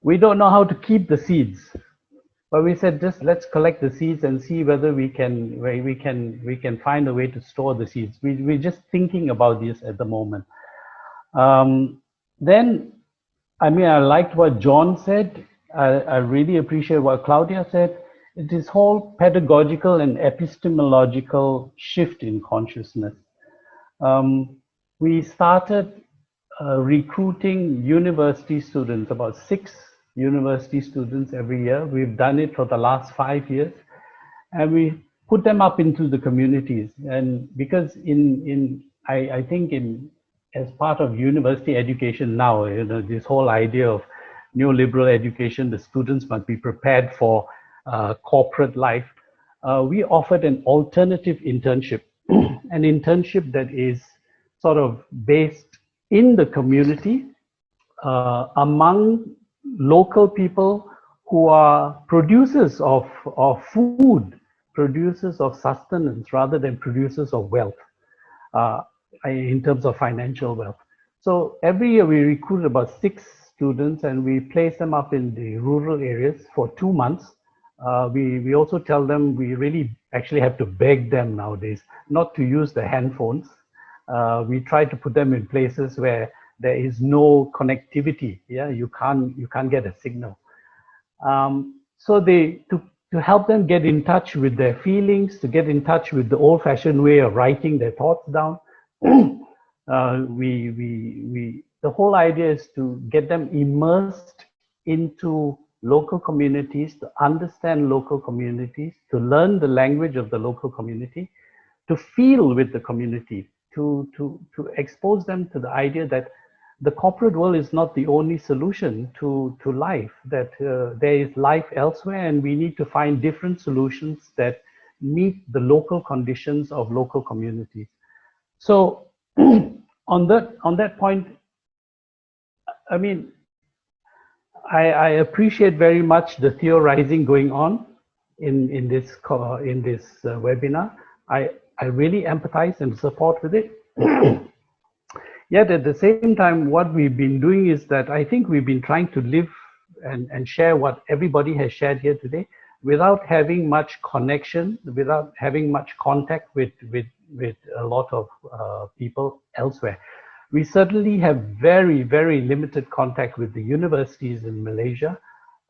we don't know how to keep the seeds. But we said, just let's collect the seeds and see whether we can find a way to store the seeds. We're just thinking about this at the moment. Then, I mean, I liked what John said. I really appreciate what Claudia said. This whole pedagogical and epistemological shift in consciousness. We started recruiting university students, about 6 university students every year. We've done it for the last 5 years, and we put them up into the communities. And because I think as part of university education now, you know, this whole idea of neoliberal education, the students must be prepared for corporate life. We offered an alternative internship, an internship that is sort of based in the community among local people who are producers of food, producers of sustenance, rather than producers of wealth, in terms of financial wealth. So every year we recruit about 6 students and we place them up in the rural areas for 2 months. We also tell them, we really actually have to beg them nowadays not to use the handphones. We try to put them in places where there is no connectivity. Yeah, you can't get a signal. So to help them get in touch with their feelings, to get in touch with the old-fashioned way of writing their thoughts down. The whole idea is to get them immersed into local communities, to understand local communities, to learn the language of the local community, to feel with the community, to expose them to the idea that the corporate world is not the only solution to life, that there is life elsewhere, and we need to find different solutions that meet the local conditions of local communities. So on that point, I mean, I appreciate very much the theorizing going on in this webinar. I really empathize and support with it. Yet at the same time, what we've been doing is that I think we've been trying to live and share what everybody has shared here today without having much connection, without having much contact with a lot of people elsewhere. We certainly have very, very limited contact with the universities in Malaysia.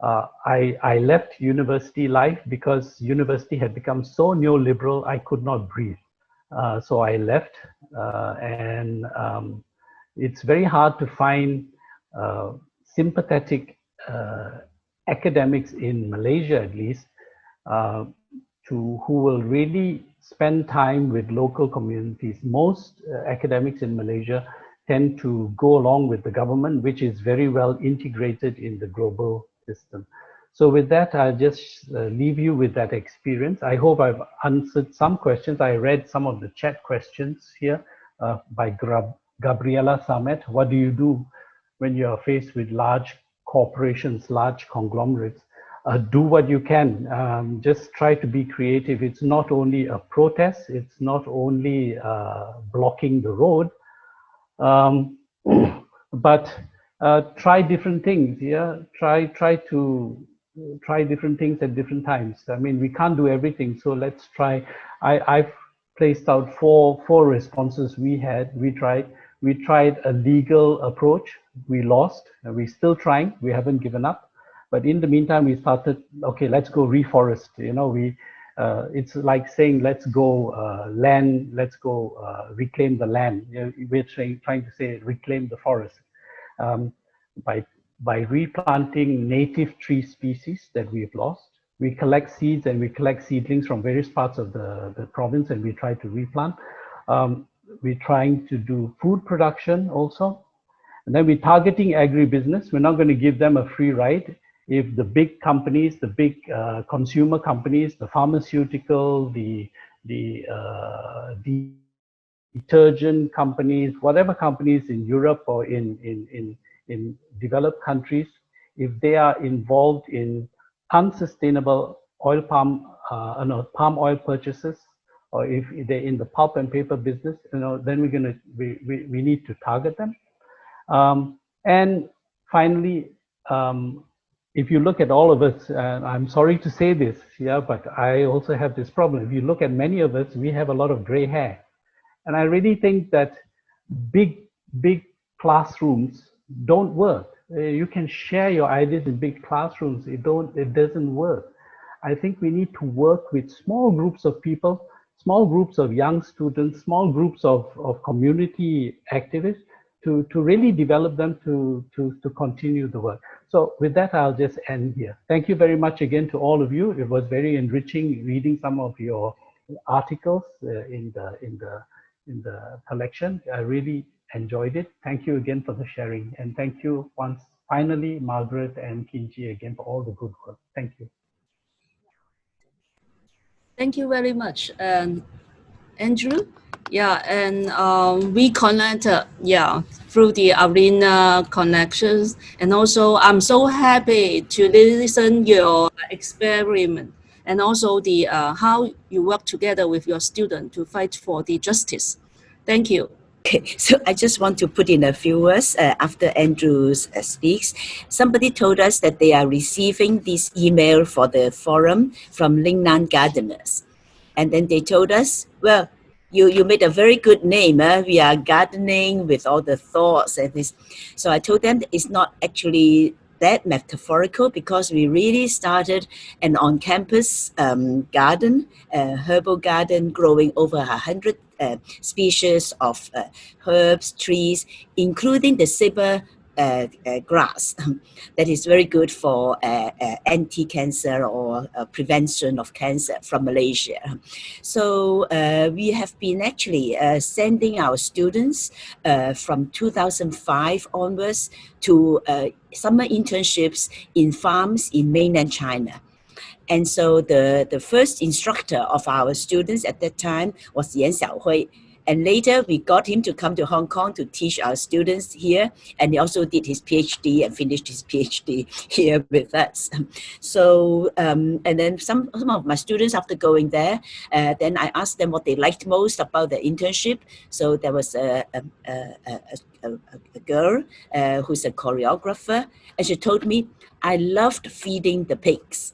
I left university life because university had become so neoliberal, I could not breathe. So I left, and it's very hard to find sympathetic academics in Malaysia, at least, who will really spend time with local communities. Most academics in Malaysia tend to go along with the government, which is very well integrated in the global system. So with that, I'll just leave you with that experience. I hope I've answered some questions. I read some of the chat questions here by Gabriela Samet. What do you do when you are faced with large corporations, large conglomerates? Do what you can. Just try to be creative. It's not only a protest. It's not only blocking the road, but try different things. Yeah, try different things at different times. I mean, we can't do everything, so let's try. I've placed out four responses we had. We tried a legal approach. We lost. And we're still trying. We haven't given up. But in the meantime, we started, okay, let's go reforest. You know, it's like saying, let's go let's go reclaim the land. You know, we're trying to say, reclaim the forest by replanting native tree species that we've lost. We collect seeds and we collect seedlings from various parts of the province, and we try to replant. We're trying to do food production also. And then we're targeting agribusiness. We're not going to give them a free ride. If the big companies, the big consumer companies, the pharmaceutical, the detergent companies, whatever companies in Europe or in developed countries, if they are involved in unsustainable palm oil purchases, or if they're in the pulp and paper business, you know, then we need to target them. And finally, if you look at all of us, and I'm sorry to say this, yeah, but I also have this problem. If you look at many of us, we have a lot of gray hair. And I really think that big classrooms don't work. You can share your ideas in big classrooms. It doesn't work. I think we need to work with small groups of people, small groups of young students, small groups of community activists to really develop them to continue the work. So with that, I'll just end here. Thank you very much again to all of you. It was very enriching reading some of your articles in the collection. I really enjoyed it. Thank you again for the sharing. And thank you once, finally, Margaret and Kinchi again for all the good work. Thank you. Thank you very much, Andrew. Yeah, and we connected, through the arena connections. And also, I'm so happy to listen your experiment and also the how you work together with your student to fight for the justice. Thank you. Okay, so I just want to put in a few words after Andrew speaks. Somebody told us that they are receiving this email for the forum from Lingnan gardeners. And then they told us, well, you made a very good name. We are gardening with all the thoughts and this. So I told them that it's not actually that metaphorical, because we really started an on-campus garden, herbal garden, growing over 100 species of herbs, trees, including the saber grass that is very good for anti-cancer or prevention of cancer from Malaysia. So we have been actually sending our students from 2005 onwards to summer internships in farms in mainland China. And so the first instructor of our students at that time was Yan Xiaohui. And later we got him to come to Hong Kong to teach our students here. And he also did his PhD and finished his PhD here with us. So, and then some of my students, after going there, then I asked them what they liked most about the internship. So there was a girl who's a choreographer. And she told me, I loved feeding the pigs.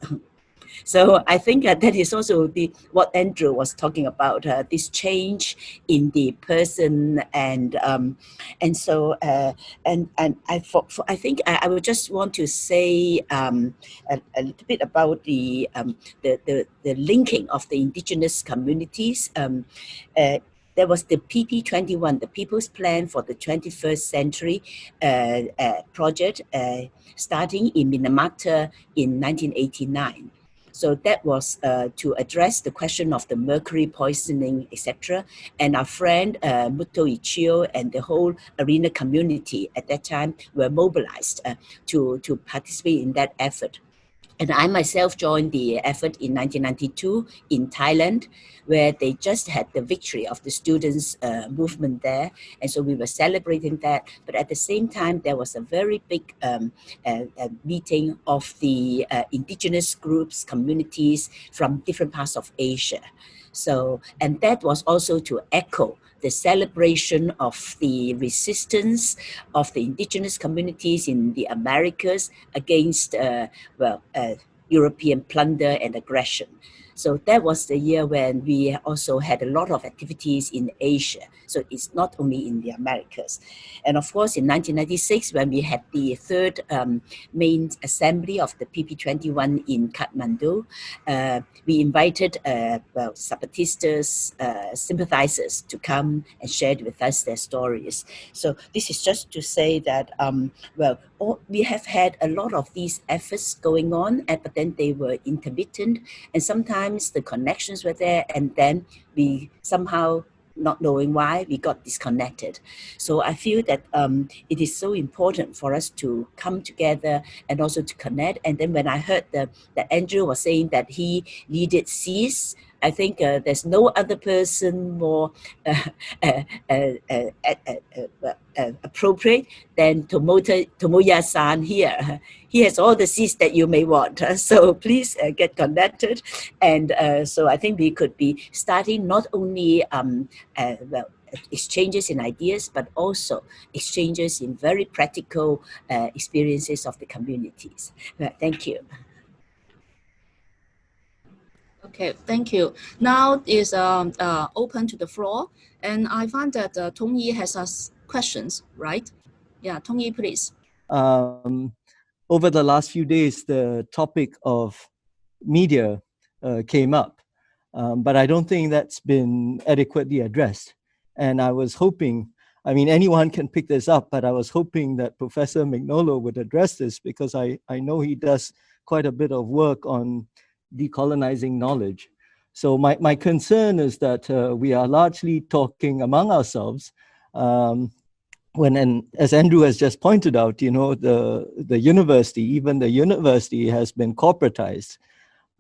So I think that is also what Andrew was talking about, this change in the person, and so I think I would just want to say a little bit about the linking of the indigenous communities. There was the PP21, the People's Plan for the 21st Century project, starting in Minamata in 1989. So that was to address the question of the mercury poisoning, etc. And our friend Muto Ichio and the whole arena community at that time were mobilized to participate in that effort. And I myself joined the effort in 1992 in Thailand, where they just had the victory of the students' movement there. And so we were celebrating that. But at the same time, there was a very big meeting of the indigenous groups, communities from different parts of Asia. So, and that was also to echo the celebration of the resistance of the indigenous communities in the Americas against, European plunder and aggression. So that was the year when we also had a lot of activities in Asia. So it's not only in the Americas. And of course, in 1996, when we had the third main assembly of the PP21 in Kathmandu, we invited Zapatistas, sympathizers to come and share with us their stories. So this is just to say that, we have had a lot of these efforts going on, but then they were intermittent, and sometimes the connections were there, and then we somehow, not knowing why, we got disconnected. So I feel that it is so important for us to come together and also to connect. And then when I heard that Andrew was saying that he needed CIS, I think there's no other person more appropriate than Tomoya-san here. He has all the seats that you may want. So please get connected. And so I think we could be starting not only exchanges in ideas, but also exchanges in very practical experiences of the communities. Thank you. Okay, thank you. Now is open to the floor, and I find that Tongyi has asked questions, right? Yeah, Tongyi, please. Over the last few days, the topic of media came up, but I don't think that's been adequately addressed. And I was hoping, I mean, anyone can pick this up, but I was hoping that Professor MIGNOLO would address this, because I know he does quite a bit of work on decolonizing knowledge. So my concern is that we are largely talking among ourselves, and as Andrew has just pointed out, you know, the university, even the university has been corporatized,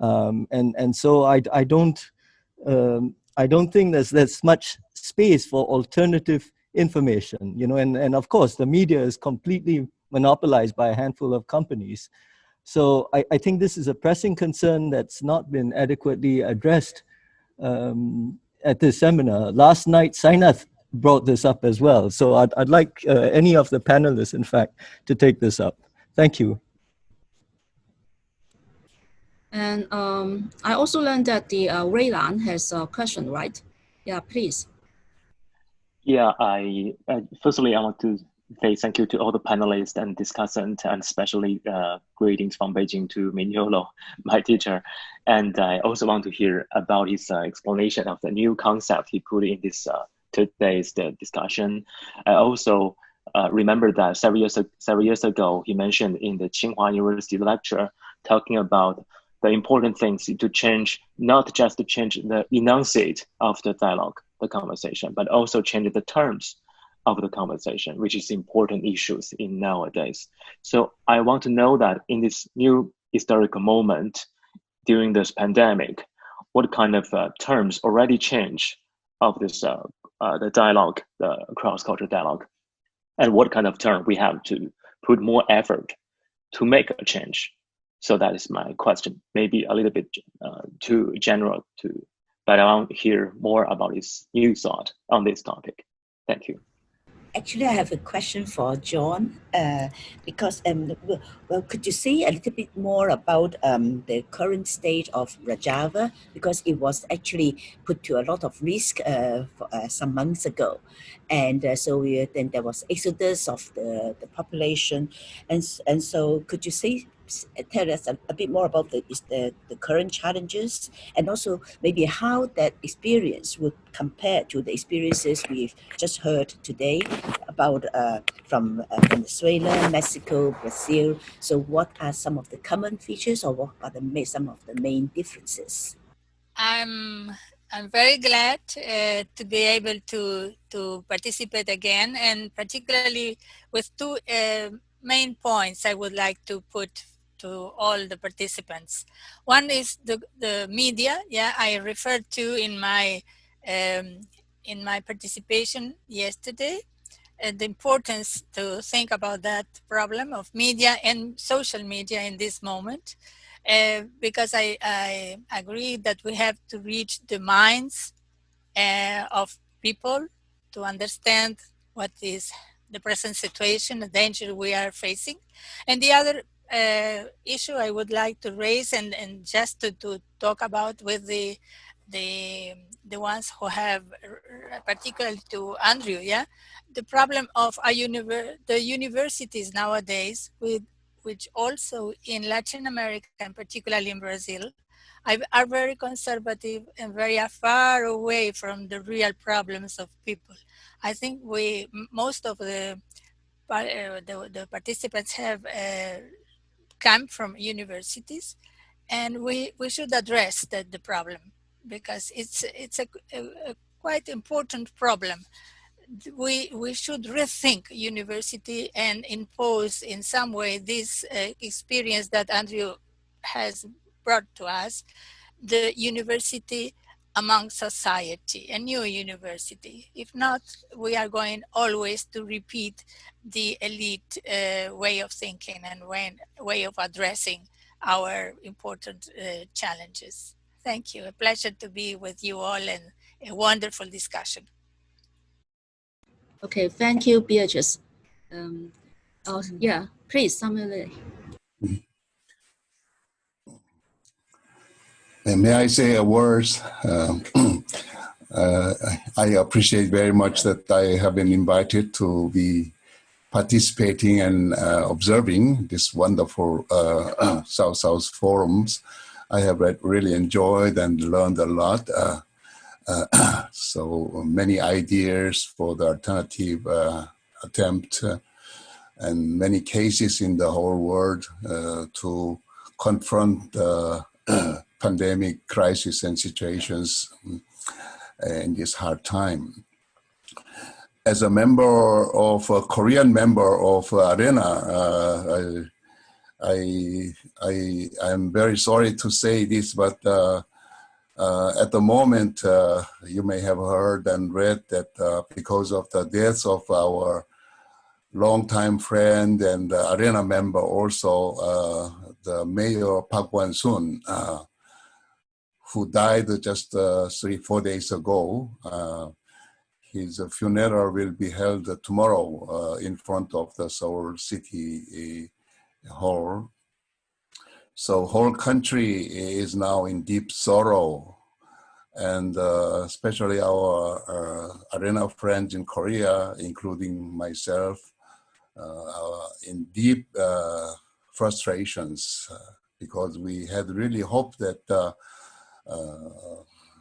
and so I don't think there's much space for alternative information, you know, and of course the media is completely monopolized by a handful of companies. So I think this is a pressing concern that's not been adequately addressed at this seminar. Last night, Sainath brought this up as well. So I'd like any of the panelists, in fact, to take this up. Thank you. And I also learned that the Raylan has a question, right? Yeah, please. Yeah, firstly, I want to say thank you to all the panelists and discussants, and especially greetings from Beijing to MIGNOLO, my teacher. And I also want to hear about his explanation of the new concept he put in this today's discussion. I also remember that several years ago, he mentioned in the Tsinghua University lecture, talking about the important things to change, not just to change the enunciate of the dialogue, the conversation, but also change the terms of the conversation, which is important issues in nowadays. So I want to know that in this new historical moment during this pandemic, what kind of terms already change of this the dialogue, the cross-cultural dialogue, and what kind of term we have to put more effort to make a change. So that is my question. Maybe a little bit too general, but I want to hear more about his new thought on this topic. Thank you. Actually, I have a question for John, because well, could you say a little bit more about the current state of Rojava, because it was actually put to a lot of risk some months ago, and so then there was exodus of the population, and so could you tell us a bit more about the current challenges, and also maybe how that experience would compare to the experiences we've just heard today about from Venezuela, Mexico, Brazil. So what are some of the common features, or what are some of the main differences? I'm very glad to be able to participate again, and particularly with two main points I would like to put to all the participants. One is the media. Yeah, I referred to in my participation yesterday, and the importance to think about that problem of media and social media in this moment, because I agree that we have to reach the minds of people to understand what is the present situation, the danger we are facing. And the other issue I would like to raise and just to talk about with the ones who have, particularly to Andrew, yeah, the problem of the universities nowadays, which also in Latin America and particularly in Brazil, are very conservative and very far away from the real problems of people. I think most of the participants have come from universities, and we should address the problem, because it's a quite important problem. We should rethink university and impose in some way this experience that Andrew has brought to us, the university among society, a new university. If not, we are going always to repeat the elite way of thinking and way of addressing our important challenges. Thank you. A pleasure to be with you all, and a wonderful discussion. Okay, thank you, Beatrice. Oh, yeah, please, Samuel. May I say a word? I appreciate very much that I have been invited to be participating and observing this wonderful South-South forums. I have really enjoyed and learned a lot. So many ideas for the alternative attempt and many cases in the whole world to confront the pandemic crisis and situations in this hard time. As a member of a Korean member of ARENA, I am very sorry to say this, but at the moment, you may have heard and read that because of the death of our longtime friend and ARENA member also, the Mayor Park Wan-soon, who died just 3-4 days ago. His funeral will be held tomorrow in front of the Seoul City Hall. So whole country is now in deep sorrow, and especially our ARENA friends in Korea, including myself, in deep frustrations because we had really hoped that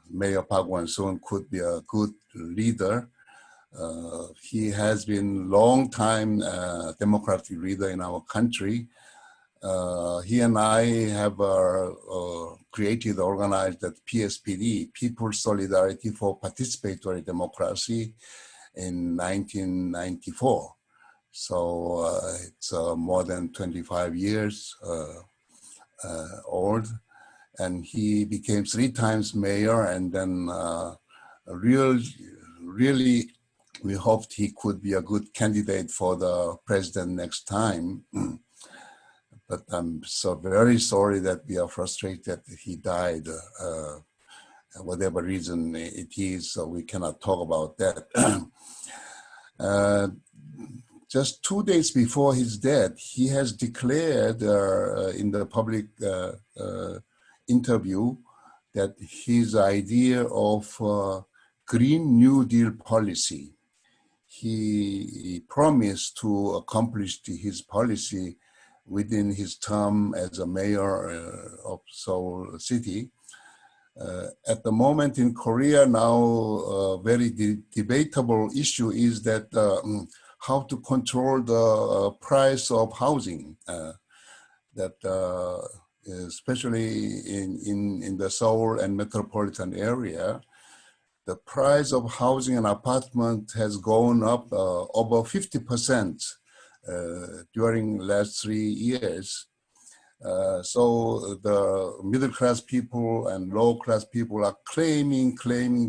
Mayor Park Wan-soon could be a good leader. He has been long time democratic leader in our country. He and I have created, organized that PSPD, People's Solidarity for Participatory Democracy, in 1994. So it's more than 25 years old. And he became 3 times mayor, and then really, we hoped he could be a good candidate for the president next time. But I'm so very sorry that we are frustrated that he died, whatever reason it is, so we cannot talk about that. Just 2 days before his death, he has declared in the public interview that his idea of Green New Deal policy, he promised to accomplish his policy within his term as a mayor of Seoul City. At the moment in Korea now, a very debatable issue is that how to control the price of housing, that especially in the Seoul and metropolitan area, the price of housing and apartment has gone up over 50% during last 3 years. So the middle class people and low class people are claiming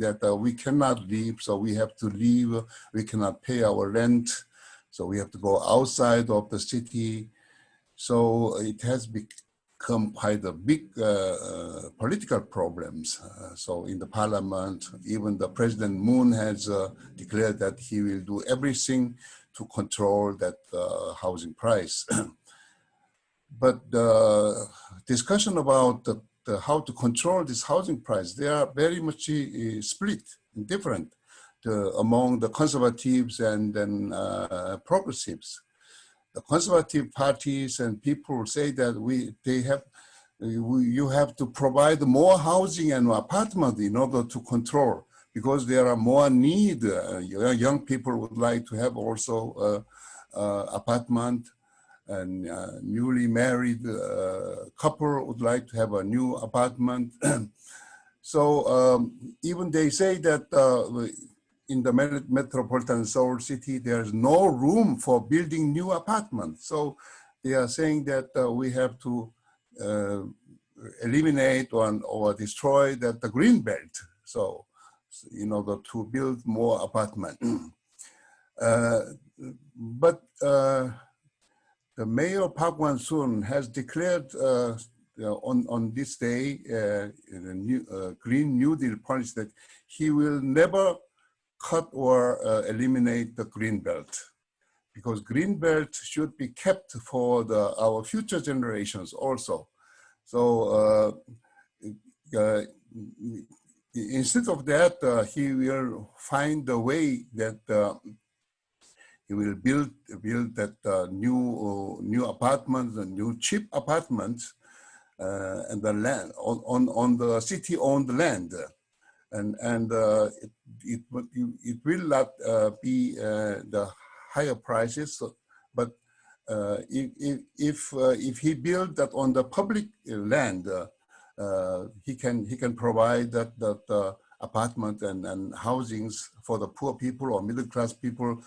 that we cannot live, so we have to leave, we cannot pay our rent, so we have to go outside of the city. So it has become quite a big political problems. So in the parliament, even the President Moon has declared that he will do everything to control that housing price. But the discussion about how to control this housing price, they are very much split and different among the conservatives and then progressives. The conservative parties and people say that you have to provide more housing and apartment in order to control, because there are more need. Young people would like to have also apartment, and newly married couple would like to have a new apartment. So even they say that in the metropolitan Seoul city, there's no room for building new apartments. So they are saying that we have to eliminate or destroy the green belt, so in order to build more apartments. But the Mayor Park Wan-soon has declared on this day the Green New Deal policy that he will never cut or eliminate the green belt, because green belt should be kept for our future generations also. So instead of that, he will find a way that he will build that new apartments, new cheap apartments, and the land on the city-owned land, and it will not be the higher prices, but if he build that on the public land, he can provide that apartment and housings for the poor people or middle class people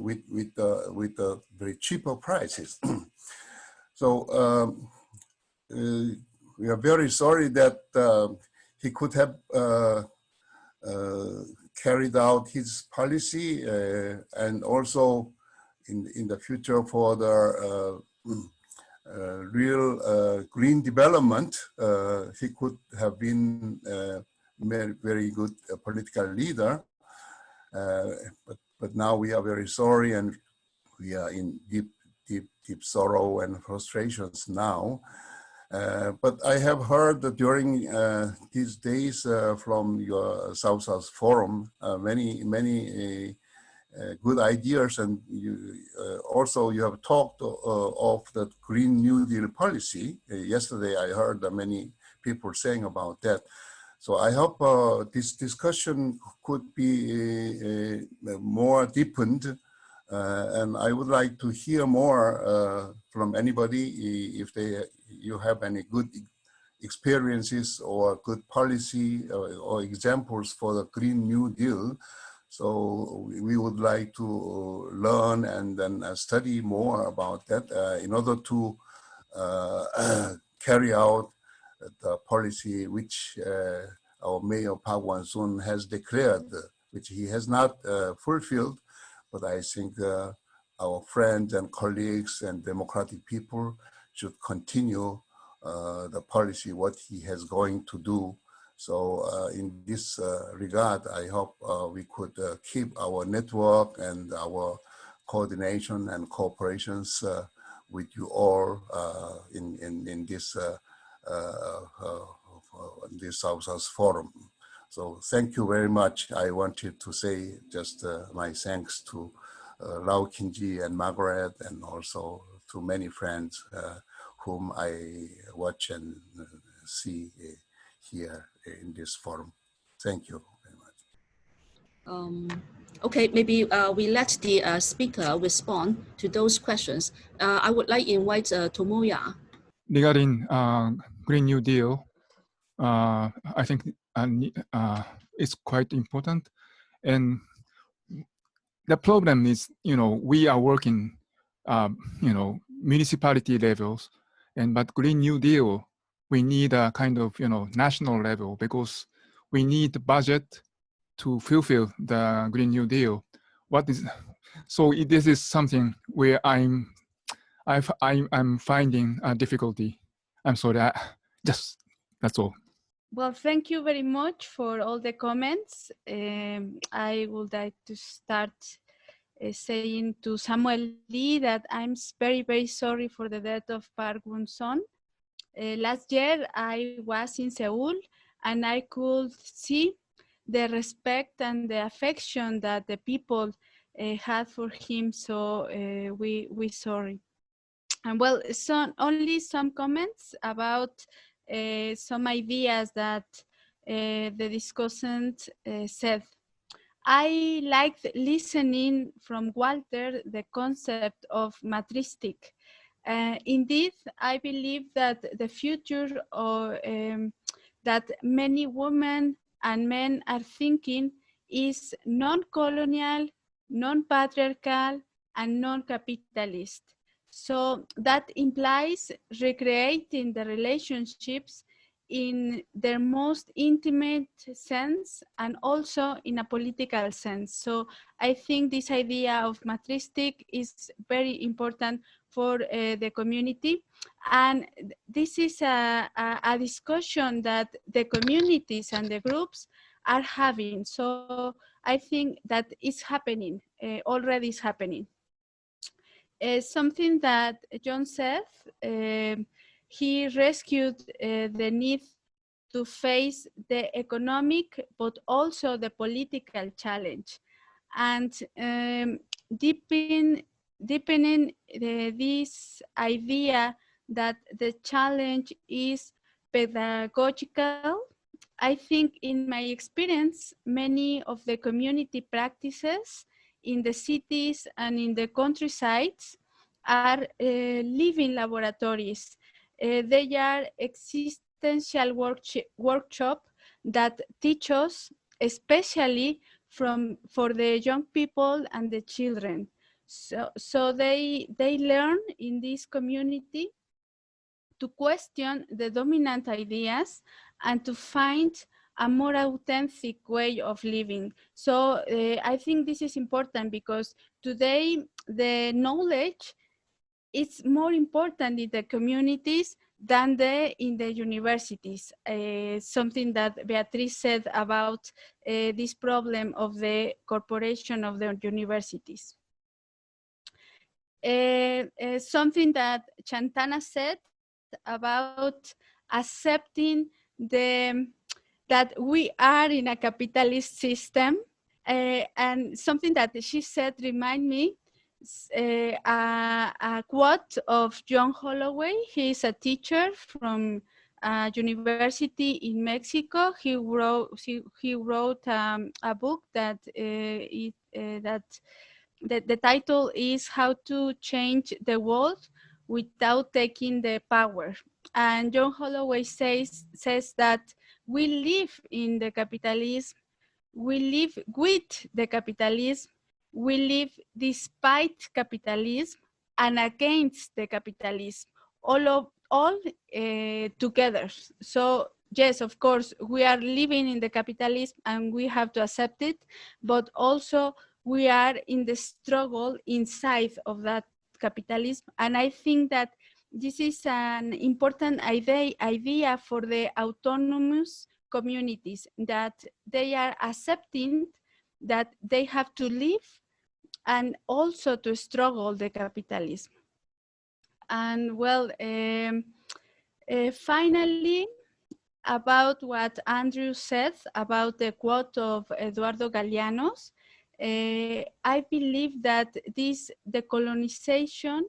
with very cheaper prices. So we are very sorry that he could have carried out his policy, and also in the future for the real green development, he could have been a very good political leader. But now we are very sorry, and we are in deep sorrow and frustrations now. But I have heard that during these days from your South-South Forum, many good ideas, and also you have talked of the Green New Deal policy. Yesterday I heard many people saying about that. So I hope this discussion could be more deepened, and I would like to hear more from anybody if you have any good experiences or good policy or examples for the Green New Deal. So we would like to learn and then study more about that in order to carry out the policy which our Mayor Park Won-soon has declared, which he has not fulfilled, but I think our friends and colleagues and democratic people should continue the policy, what he has going to do. So in this regard, I hope we could keep our network and our coordination and cooperations with you all in this South-South Forum. So thank you very much. I wanted to say just my thanks to Lau Kinji and Margaret, and also to many friends whom I watch and see here in this forum. Thank you very much. Okay, maybe we let the speaker respond to those questions. I would like to invite Tomoya. Regarding Green New Deal, I think it's quite important. And the problem is, we are working, municipality levels, but Green New Deal, we need a kind of, national level, because we need the budget to fulfill the Green New Deal. So this is something where I'm finding a difficulty. I'm sorry, that's all. Well, thank you very much for all the comments. I would like to start saying to Samuel Lee that I'm very, very sorry for the death of Park Won-soon. Last year, I was in Seoul, and I could see the respect and the affection that the people had for him. So we sorry. And well, only some comments about some ideas that the discussant said. I liked listening from Walter the concept of matristic. Indeed, I believe that the future that many women and men are thinking is non-colonial, non-patriarchal, and non-capitalist. So that implies recreating the relationships in their most intimate sense and also in a political sense. So I think this idea of matristic is very important for the community. And this is a discussion that the communities and the groups are having. So I think that is happening, already is happening. Something that John said, he rescued the need to face the economic, but also the political challenge. And deepening this idea that the challenge is pedagogical, I think in my experience, many of the community practices in the cities and in the countrysides are living laboratories. They are existential workshop that teach us, especially for the young people and the children. So they learn in this community to question the dominant ideas and to find a more authentic way of living. So I think this is important because today the knowledge is more important in the communities than in the universities. Something that Beatriz said about this problem of the corporation of the universities. Something that Chantana said about accepting that we are in a capitalist system, and something that she said remind me a quote of John Holloway. He is a teacher from a university in Mexico. He wrote a book that the title is How to Change the World Without Taking the Power. And John Holloway says that we live in the capitalism, we live with the capitalism, we live despite capitalism and against the capitalism, all together. So yes, of course, we are living in the capitalism and we have to accept it, but also we are in the struggle inside of that capitalism. And I think that this is an important idea for the autonomous communities, that they are accepting that they have to live and also to struggle the capitalism. And well, finally, about what Andrew said about the quote of Eduardo Galeano's, I believe that this decolonization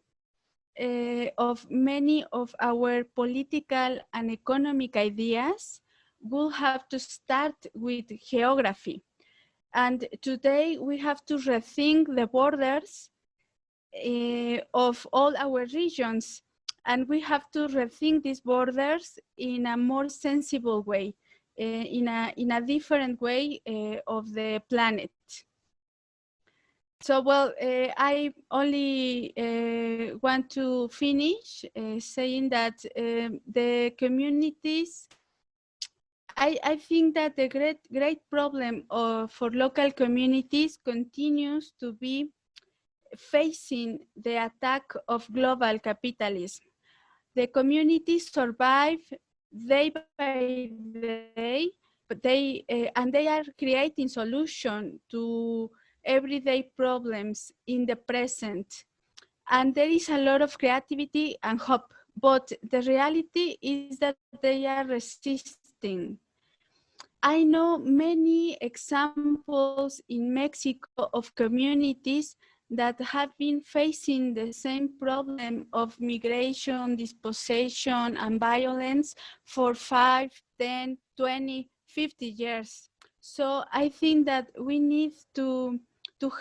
of many of our political and economic ideas will have to start with geography. And today we have to rethink the borders of all our regions, and we have to rethink these borders in a more sensible way, in a different way of the planet. So, well, I only want to finish saying that the communities, I think that the great problem for local communities continues to be facing the attack of global capitalism. The communities survive day by day, but they are creating solutions to everyday problems in the present. And there is a lot of creativity and hope, but the reality is that they are resisting. I know many examples in Mexico of communities that have been facing the same problem of migration, dispossession, and violence for 5, 10, 20, 50 years. So I think that we need to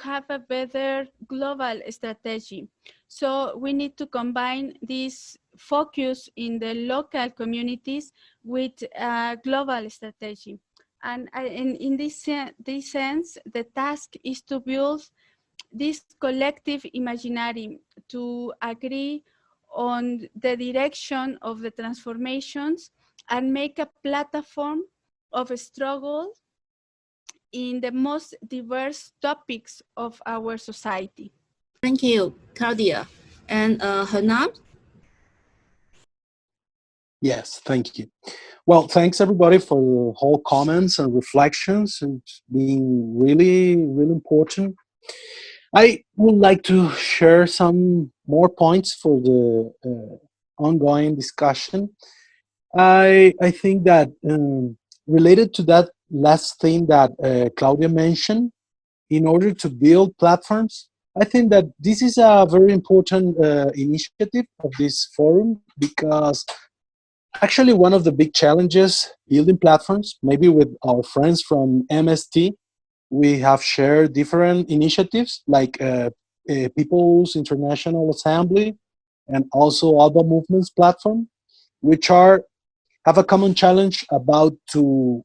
have a better global strategy. So we need to combine this focus in the local communities with a global strategy. And in this sense, the task is to build this collective imaginary, to agree on the direction of the transformations and make a platform of a struggle in the most diverse topics of our society. Thank you, Claudia. And Hernan? Yes, thank you. Well, thanks everybody for the whole comments and reflections. It's been really, really important. I would like to share some more points for the ongoing discussion. I think that related to that last thing that Claudia mentioned, in order to build platforms, I think that this is a very important initiative of this forum, because actually one of the big challenges building platforms, maybe with our friends from MST, we have shared different initiatives like People's International Assembly and also ALBA Movements platform, which have a common challenge about to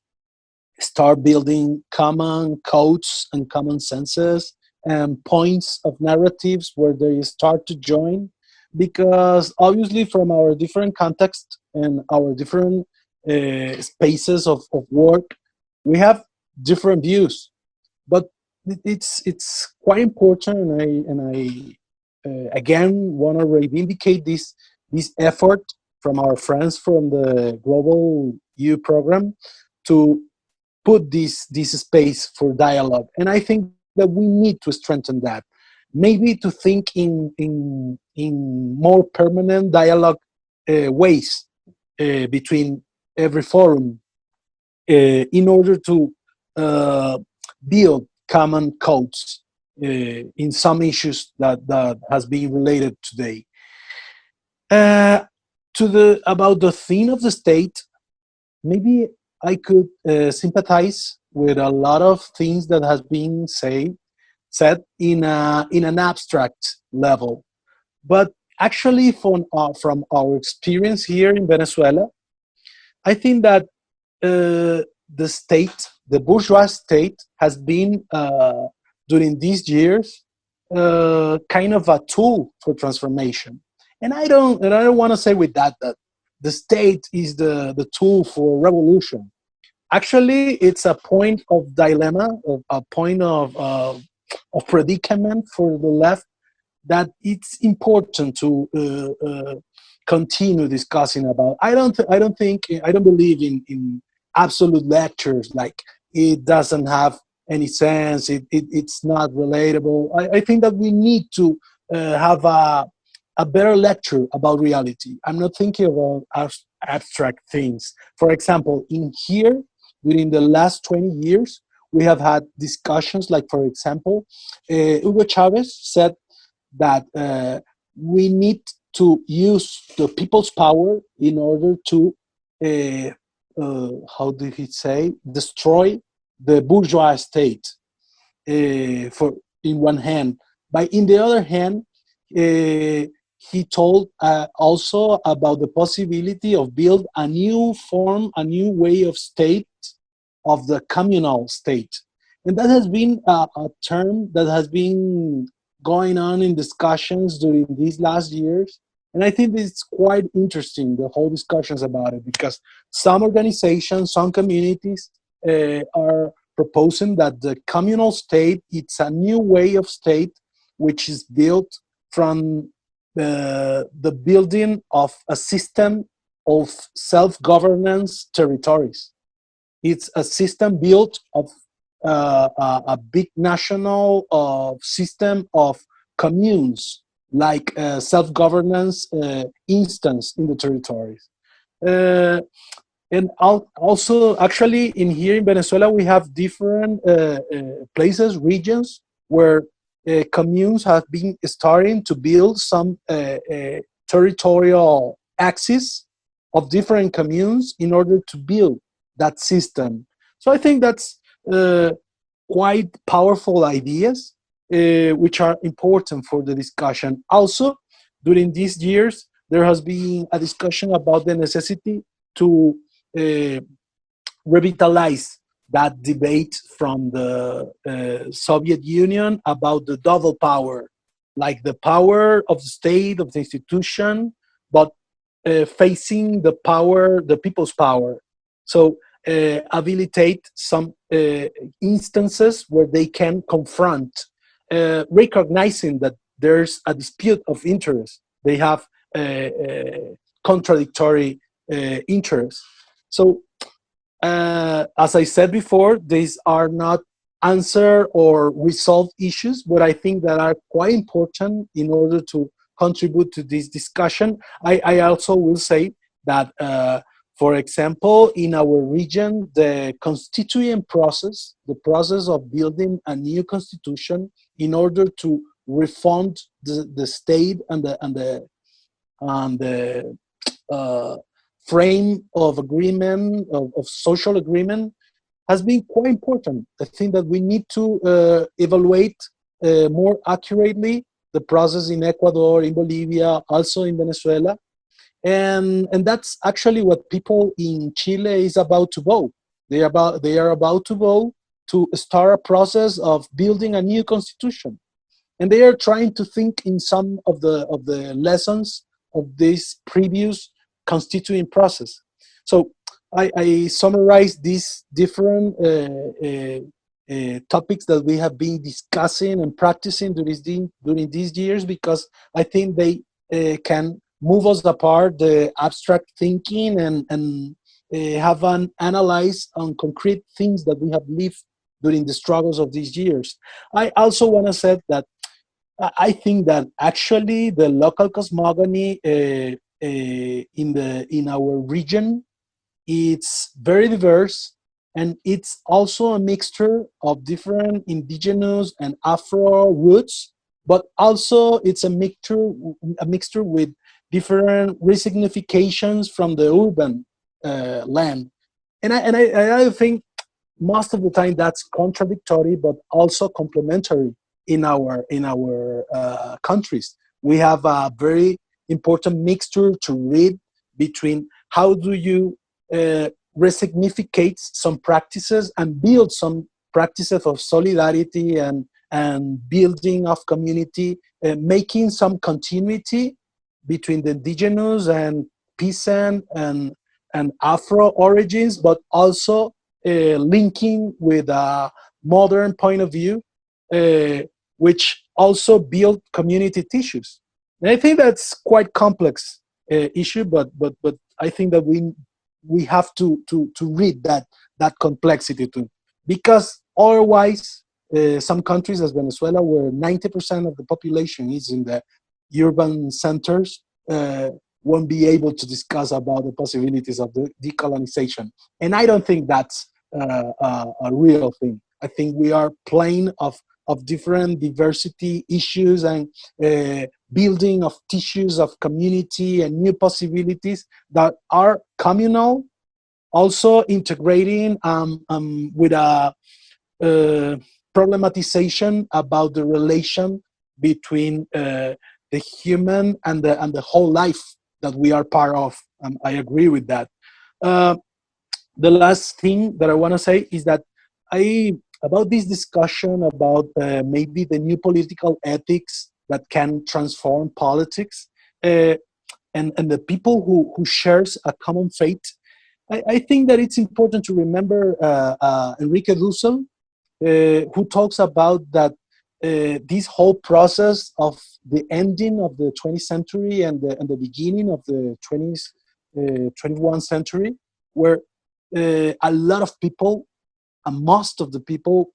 start building common codes and common senses and points of narratives where they start to join, because obviously from our different contexts and our different spaces of work, we have different views, but it's quite important, and I again want to reivindicate this effort from our friends from the Global U program to put this space for dialogue. And I think that we need to strengthen that. Maybe to think in more permanent dialogue ways between every forum in order to build common codes in some issues that has been related today. About the theme of the state, maybe I could sympathize with a lot of things that has been said in an abstract level, but actually from our experience here in Venezuela, I think that the state, the bourgeois state, has been during these years kind of a tool for transformation. And I don't want to say with that the state is the tool for revolution. Actually, it's a point of dilemma, a point of predicament for the left, that it's important to continue discussing about. I don't believe in absolute lectures, like it doesn't have any sense, it's not relatable. I think that we need to have a better lecture about reality. I'm not thinking about abstract things. For example, in here, during the last 20 years, we have had discussions like, for example, Hugo Chavez said that we need to use the people's power in order to, how did he say, destroy the bourgeois state, for in one hand. But in the other hand, he told also about the possibility of build a new form, a new way of state, of the communal state. And that has been a term that has been going on in discussions during these last years. And I think it's quite interesting, the whole discussions about it, because some organizations, some communities are proposing that the communal state, it's a new way of state which is built from the building of a system of self-governance territories. It's a system built of a big national system of communes, like self-governance instance in the territories. And also, actually, here in Venezuela, we have different places, regions, where communes have been starting to build some territorial axis of different communes in order to build that system. So I think that's quite powerful ideas, which are important for the discussion. Also, during these years, there has been a discussion about the necessity to revitalize that debate from the Soviet Union about the double power, like the power of the state, of the institution, but facing the power, the people's power. So habilitate some instances where they can confront, recognizing that there's a dispute of interest. They have contradictory interests. So, as I said before, these are not answer or resolve issues, but I think that are quite important in order to contribute to this discussion. I also will say that, for example, in our region, the constituent process, the process of building a new constitution in order to refund the state and the frame of agreement, of social agreement, has been quite important. I think that we need to evaluate more accurately the process in Ecuador, in Bolivia, also in Venezuela. And that's actually what people in Chile is about to vote. They are about to vote to start a process of building a new constitution. And they are trying to think in some of the lessons of this previous constituting process. So I summarize these different topics that we have been discussing and practicing during these years, because I think they can move us apart the abstract thinking and have an analyze on concrete things that we have lived during the struggles of these years. I also want to say that I think that actually the local cosmogony in our region, it's very diverse, and it's also a mixture of different indigenous and Afro roots, but also it's a mixture with different resignifications from the urban land. And I think most of the time that's contradictory, but also complementary in our countries. We have a very important mixture to read between how do you resignificate some practices and build some practices of solidarity and building of community, making some continuity between the indigenous and peasant and Afro origins, but also linking with a modern point of view, which also build community tissues. And I think that's quite complex issue, but I think that we have to read that complexity too, because otherwise some countries as Venezuela, where 90% of the population is in the urban centers, won't be able to discuss about the possibilities of the decolonization. And I don't think that's a real thing. I think we are playing of different diversity issues and building of tissues of community and new possibilities that are communal, also integrating with a problematization about the relation between the human and the whole life that we are part of. I agree with that. The last thing that I want to say is that about this discussion about maybe the new political ethics that can transform politics, and the people who shares a common fate, I think that it's important to remember Enrique Dussel, who talks about that this whole process of the ending of the 20th century and the beginning of the 21st century, where a lot of people, and most of the people,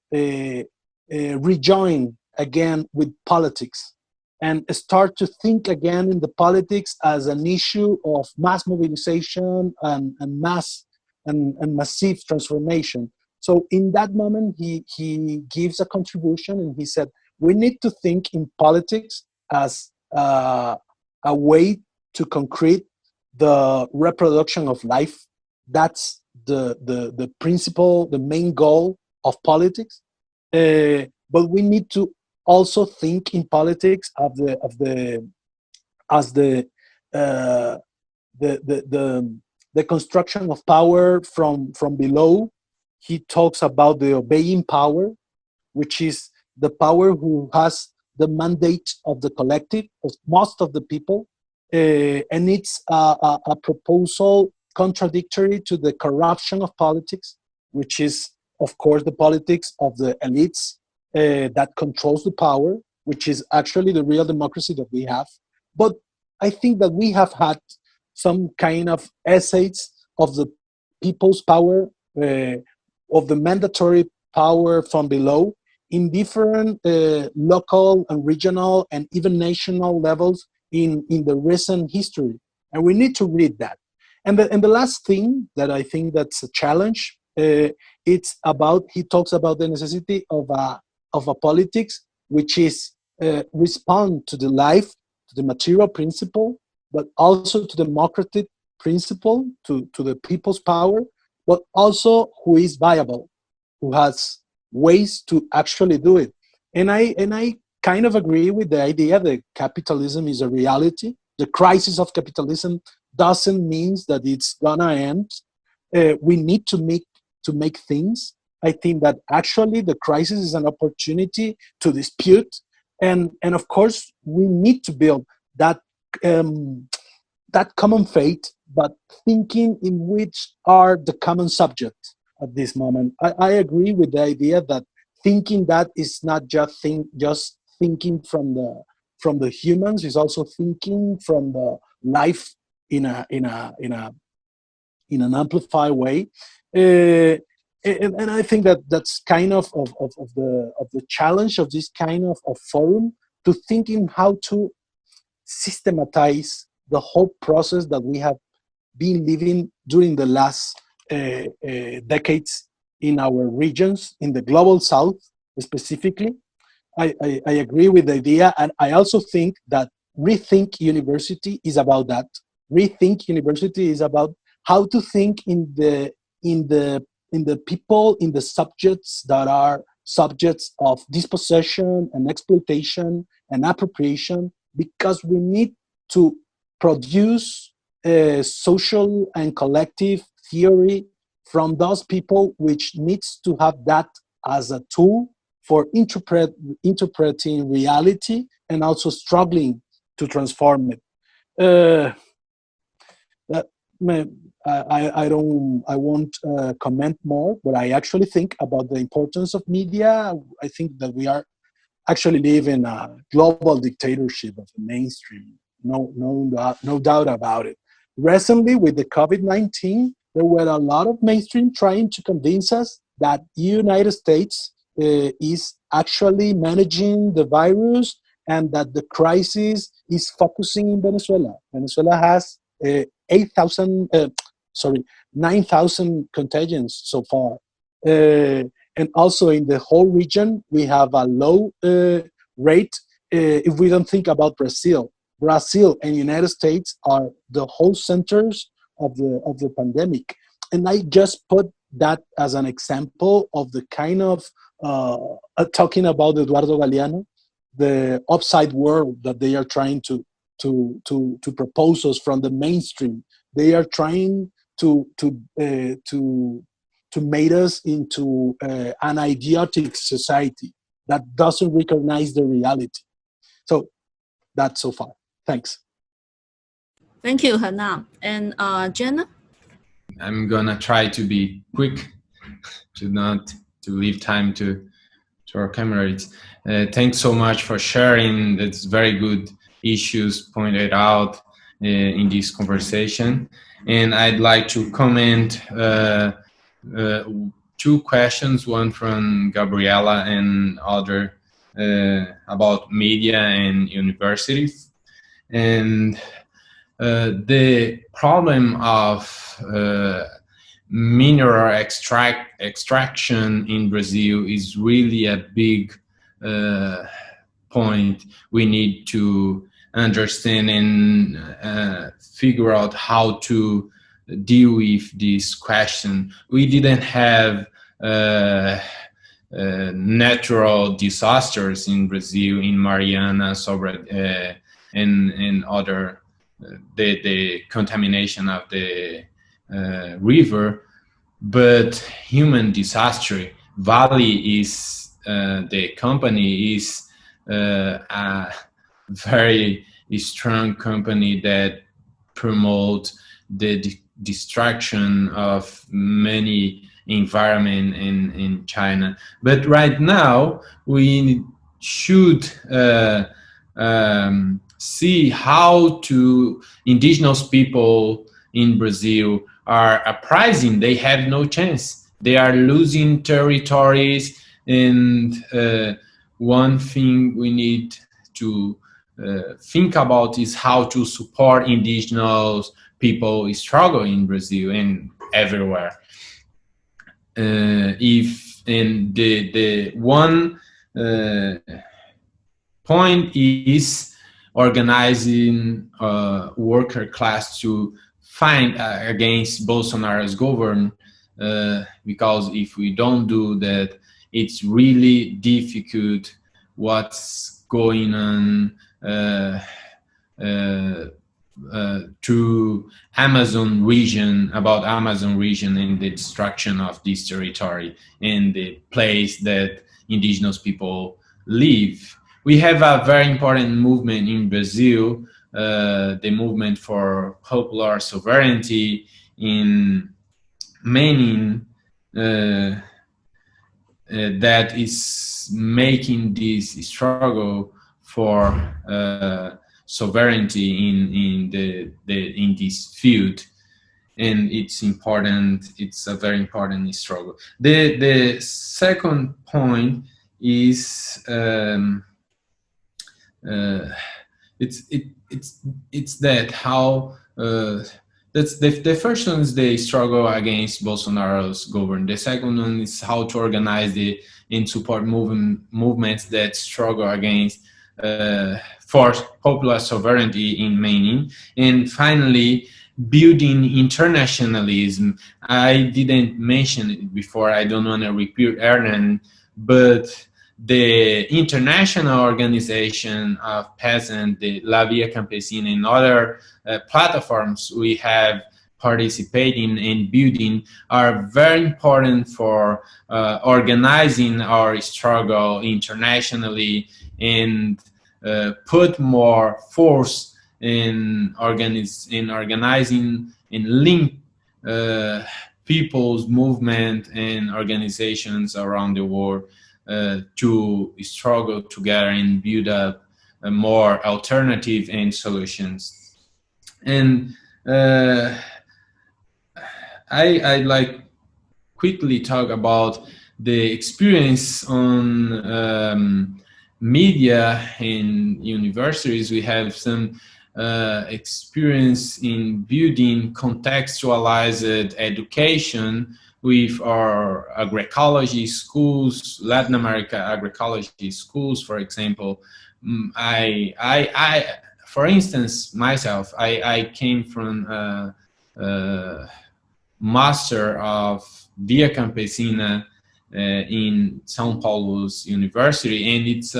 rejoin again with politics and start to think again in the politics as an issue of mass mobilization and massive transformation. So in that moment, he gives a contribution, and he said, we need to think in politics as a way to concrete the reproduction of life. That's the principle, the main goal of politics. But we need to also think in politics as the construction of power from below. He talks about the obeying power, which is the power who has the mandate of the collective, of most of the people, and it's a proposal contradictory to the corruption of politics, which is, of course, the politics of the elites that controls the power, which is actually the real democracy that we have. But I think that we have had some kind of essays of the people's power, of the mandatory power from below in different local and regional and even national levels in the recent history. And we need to read that. And the last thing that I think that's a challenge, it's about, he talks about the necessity of a politics which is respond to the life, to the material principle, but also to the democratic principle, to the people's power, but also who is viable, who has ways to actually do it. And I kind of agree with the idea that capitalism is a reality. The crisis of capitalism doesn't mean that it's gonna end. We need to make things. I think that actually the crisis is an opportunity to dispute, and of course we need to build that that common fate, but thinking in which are the common subjects at this moment. I agree with the idea that thinking that is not just thinking from the humans, is also thinking from the life in an amplified way. And I think that that's kind of the challenge of this kind of forum, to thinking how to systematize the whole process that we have been living during the last decades in our regions, in the global south specifically. I agree with the idea, and I also think that Rethink University is about that. Rethink University is about how to think in the people, in the subjects that are subjects of dispossession and exploitation and appropriation, because we need to produce social and collective theory from those people, which needs to have that as a tool for interpreting reality and also struggling to transform it. I won't comment more, but I actually think about the importance of media. I think that we are actually live in a global dictatorship of the mainstream. No doubt about it. Recently, with the COVID-19, there were a lot of mainstream trying to convince us that United States is actually managing the virus and that the crisis is focusing in Venezuela. Venezuela has 9,000 contagions so far. And also in the whole region, we have a low rate if we don't think about Brazil. Brazil and United States are the whole centers of the pandemic. And I just put that as an example of the kind of, talking about Eduardo Galeano, the upside world that they are trying to propose us from the mainstream. They are trying to make us into an idiotic society that doesn't recognize the reality. So that's so far. Thanks. Thank you, Hernan. And Jenna? I'm gonna try to be quick, to leave time to our comrades. Thanks so much for sharing. That's very good issues pointed out in this conversation. And I'd like to comment two questions, one from Gabriela and other about media and universities. And the problem of mineral extraction in Brazil is really a big point we need to understand and figure out how to deal with this question. We didn't have natural disasters in Brazil, in Mariana, and other, the contamination of the river, but human disaster. Vale is, the company is a very strong company that promotes the destruction of many environment in China. But right now we should see how to indigenous people in Brazil are uprising. They have no chance. They are losing territories, and one thing we need to think about is how to support indigenous people struggle in Brazil and everywhere. And the one point is organizing worker class to fight against Bolsonaro's government, because if we don't do that, it's really difficult what's going on to Amazon region, about Amazon region and the destruction of this territory and the place that indigenous people live. We have a very important movement in Brazil, the movement for popular sovereignty, in meaning that is making this struggle for sovereignty in this field, and it's important. It's a very important struggle. The second point is it's that how that's the first one is the struggle against Bolsonaro's government. The second one is how to organize and support movements that struggle against for popular sovereignty in meaning. And finally, building internationalism. I didn't mention it before. I don't want to repeat Hernan, but the international organization of peasants, the La Via Campesina, and other platforms we have participating and building are very important for organizing our struggle internationally and put more force in organizing and link people's movement and organizations around the world to struggle together and build up more alternative and solutions. And I'd like quickly talk about the experience on media in universities. We have some experience in building contextualized education with our agroecology schools, Latin America agroecology schools, for example. For instance, myself, I came from master of Via Campesina in São Paulo's university, and it's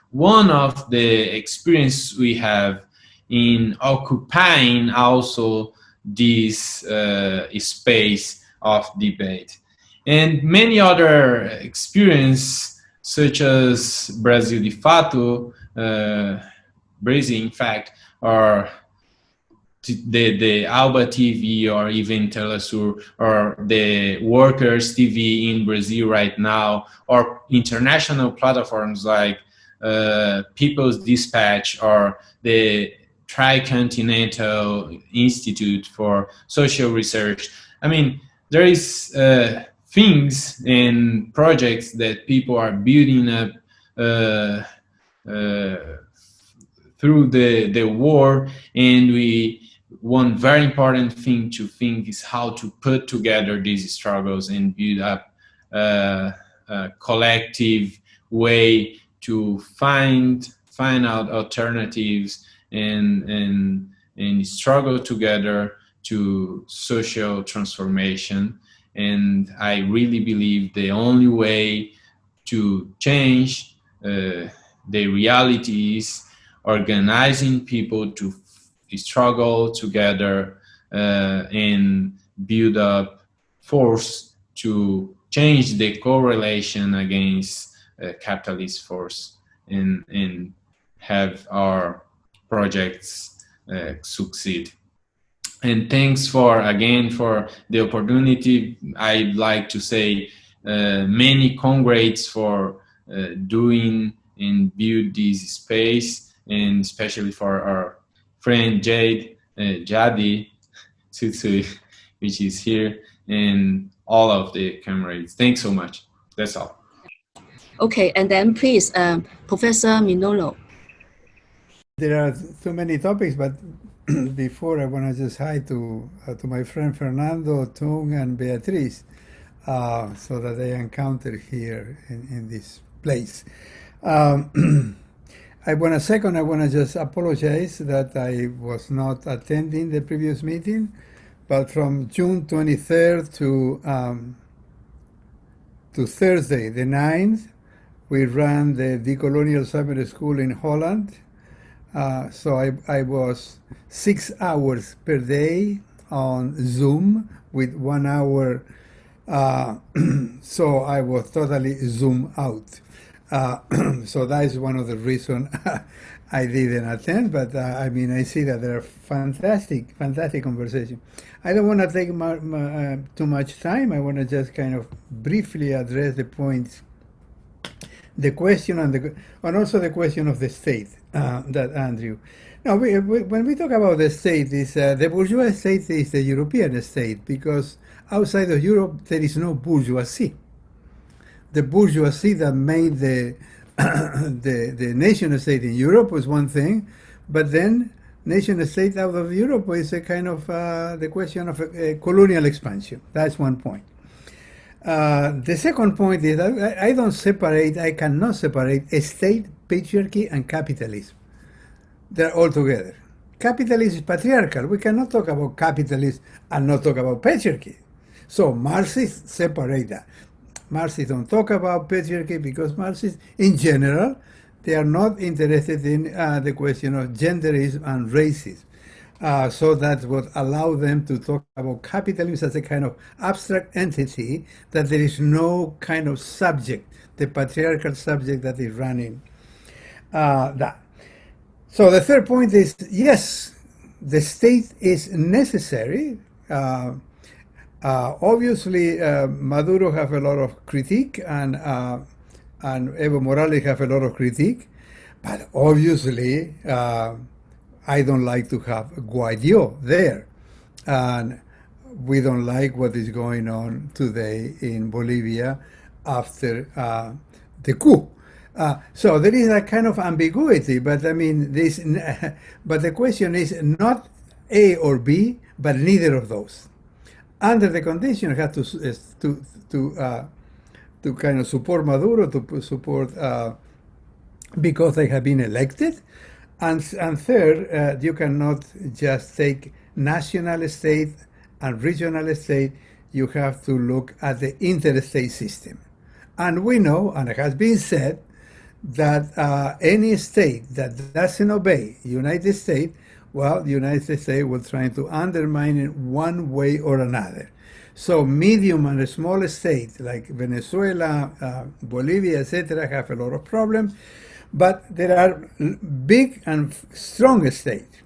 one of the experience we have in occupying also this space of debate. And many other experience, such as Brasil de Fato, Brazil in fact, or the ALBA TV, or even Telesur, or the Workers TV in Brazil right now, or international platforms like People's Dispatch or the Tricontinental Institute for Social Research. I mean, there is things and projects that people are building up through the war, and one very important thing to think is how to put together these struggles and build up a collective way to find out alternatives and struggle together to social transformation. And I really believe the only way to change the reality is organizing people to struggle together and build up force to change the correlation against capitalist force and have our projects succeed. And thanks again for the opportunity. I'd like to say many congrats for doing and build this space. and especially for our friend Jade, Jadi, Tutu, which is here, and all of the comrades. Thanks so much. That's all. Okay, and then please, Professor MIGNOLO. There are too many topics, but before I want to just hi to my friend Fernando, Tuen, and Beatriz, so that they encounter here in this place. I want to just apologize that I was not attending the previous meeting, but from June 23rd to Thursday, the 9th, we ran the Decolonial Summer School in Holland. So I was 6 hours per day on Zoom with 1 hour. So I was totally Zoom out. So that is one of the reasons I didn't attend. But I mean, I see that there are fantastic conversations. I don't want to take too much time. I want to just kind of briefly address the points. The question and also the question of the state that Andrew. Now, when we talk about the state, the bourgeois state is the European state, because outside of Europe there is no bourgeoisie. The bourgeoisie that made the nation state in Europe was one thing, but then nation state out of Europe is a kind of the question of colonial expansion. That's one point. The second point is that I cannot separate state, patriarchy, and capitalism. They're all together. Capitalism is patriarchal. We cannot talk about capitalism and not talk about patriarchy. So Marxists separate that. Marxists don't talk about patriarchy because Marxists, in general, they are not interested in the question of genderism and racism. So that's what allowed them to talk about capitalism as a kind of abstract entity, that there is no kind of subject, the patriarchal subject that is running that. So the third point is, yes, the state is necessary. Obviously, Maduro have a lot of critique, and Evo Morales have a lot of critique, but obviously, I don't like to have Guaido there. And we don't like what is going on today in Bolivia after the coup. So there is a kind of ambiguity, but I mean, but the question is not A or B, but neither of those. Under the condition, you have to kind of support Maduro, to support because they have been elected. And third, you cannot just take national state and regional state. You have to look at the interstate system. And we know, and it has been said, that any state that doesn't obey United States, well, the United States will try to undermine it one way or another. So medium and small states like Venezuela, Bolivia, etc., have a lot of problems. But there are big and strong states.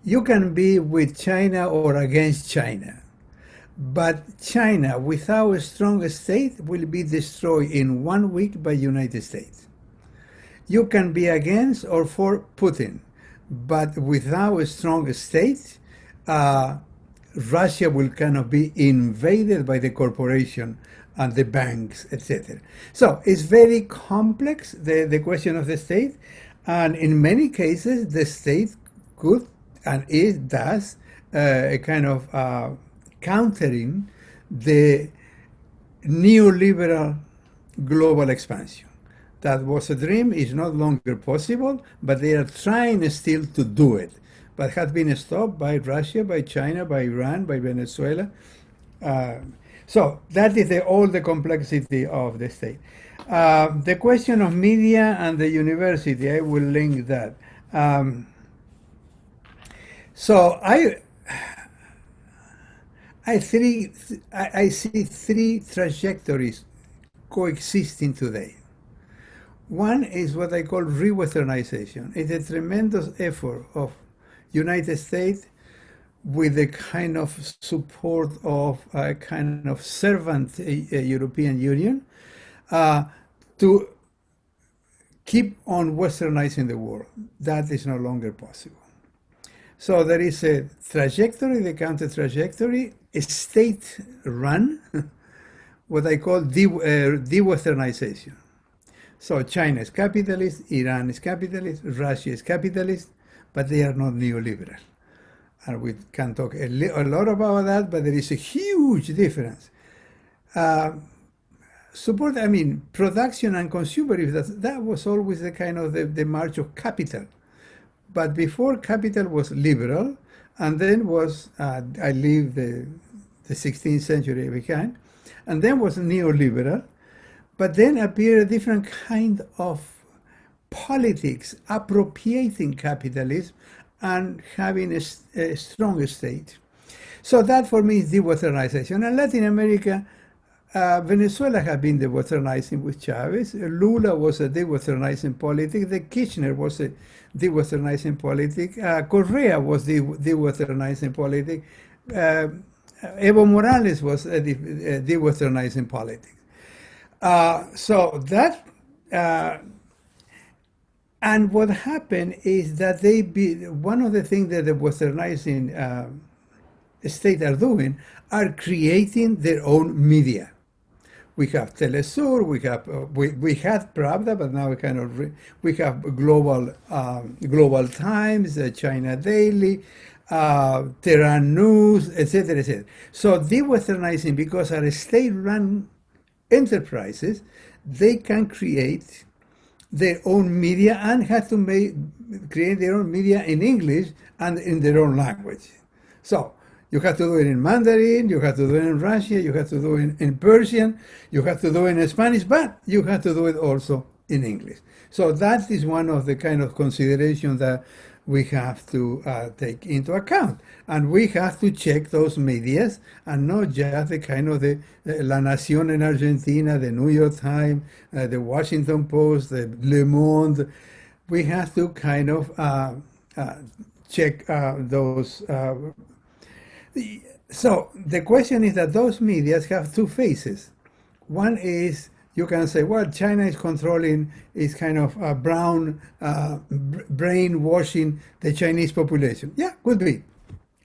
You can be with China or against China. But China, without a strong state, will be destroyed in 1 week by United States. You can be against or for Putin, but without a strong state, Russia will kind of be invaded by the corporation and the banks, etc. So it's very complex, the question of the state, and in many cases the state could, and it does, a kind of countering the neoliberal global expansion. That was a dream, is no longer possible, but they are trying still to do it, but has been stopped by Russia, by China, by Iran, by Venezuela. So that is all the complexity of the state. The question of media and the university, I will link that. So I see three trajectories coexisting today. One is what I call re-Westernization. It's a tremendous effort of United States with the kind of support of a kind of servant European Union to keep on westernizing the world. That is no longer possible. So there is a trajectory, the counter trajectory, a state-run, what I call de-westernization. So China is capitalist, Iran is capitalist, Russia is capitalist, but they are not neoliberal. And we can talk a lot about that, but there is a huge difference. Production and consumerism, that was always the kind of the march of capital. But before, capital was liberal, and then was, I leave the 16th century behind, and then was neoliberal, but then appeared a different kind of politics, appropriating capitalism and having a strong state. So that for me is de-westernization. And Latin America, Venezuela had been de-westernizing with Chavez. Lula was a de-westernizing politic. The Kirchner was a de-westernizing politic. Correa was de-westernizing politic. Evo Morales was a de-westernizing politic. So that, and what happened is that one of the things that the westernizing states are doing are creating their own media. We have Telesur, we had Pravda, but now we have Global Times, China Daily, Tehran News, etc., etc. So de-westernizing, because are state-run enterprises, they can create their own media and have to create their own media in English and in their own language. So you have to do it in Mandarin, you have to do it in Russian, you have to do it in Persian, you have to do it in Spanish, but you have to do it also in English. So that is one of the kind of considerations that we have to take into account. And we have to check those medias and not just the kind of the La Nación in Argentina, the New York Times, the Washington Post, the Le Monde. We have to kind of check those. So the question is that those medias have two faces. One is, you can say, well, China is controlling, is kind of brainwashing the Chinese population. Yeah, could be,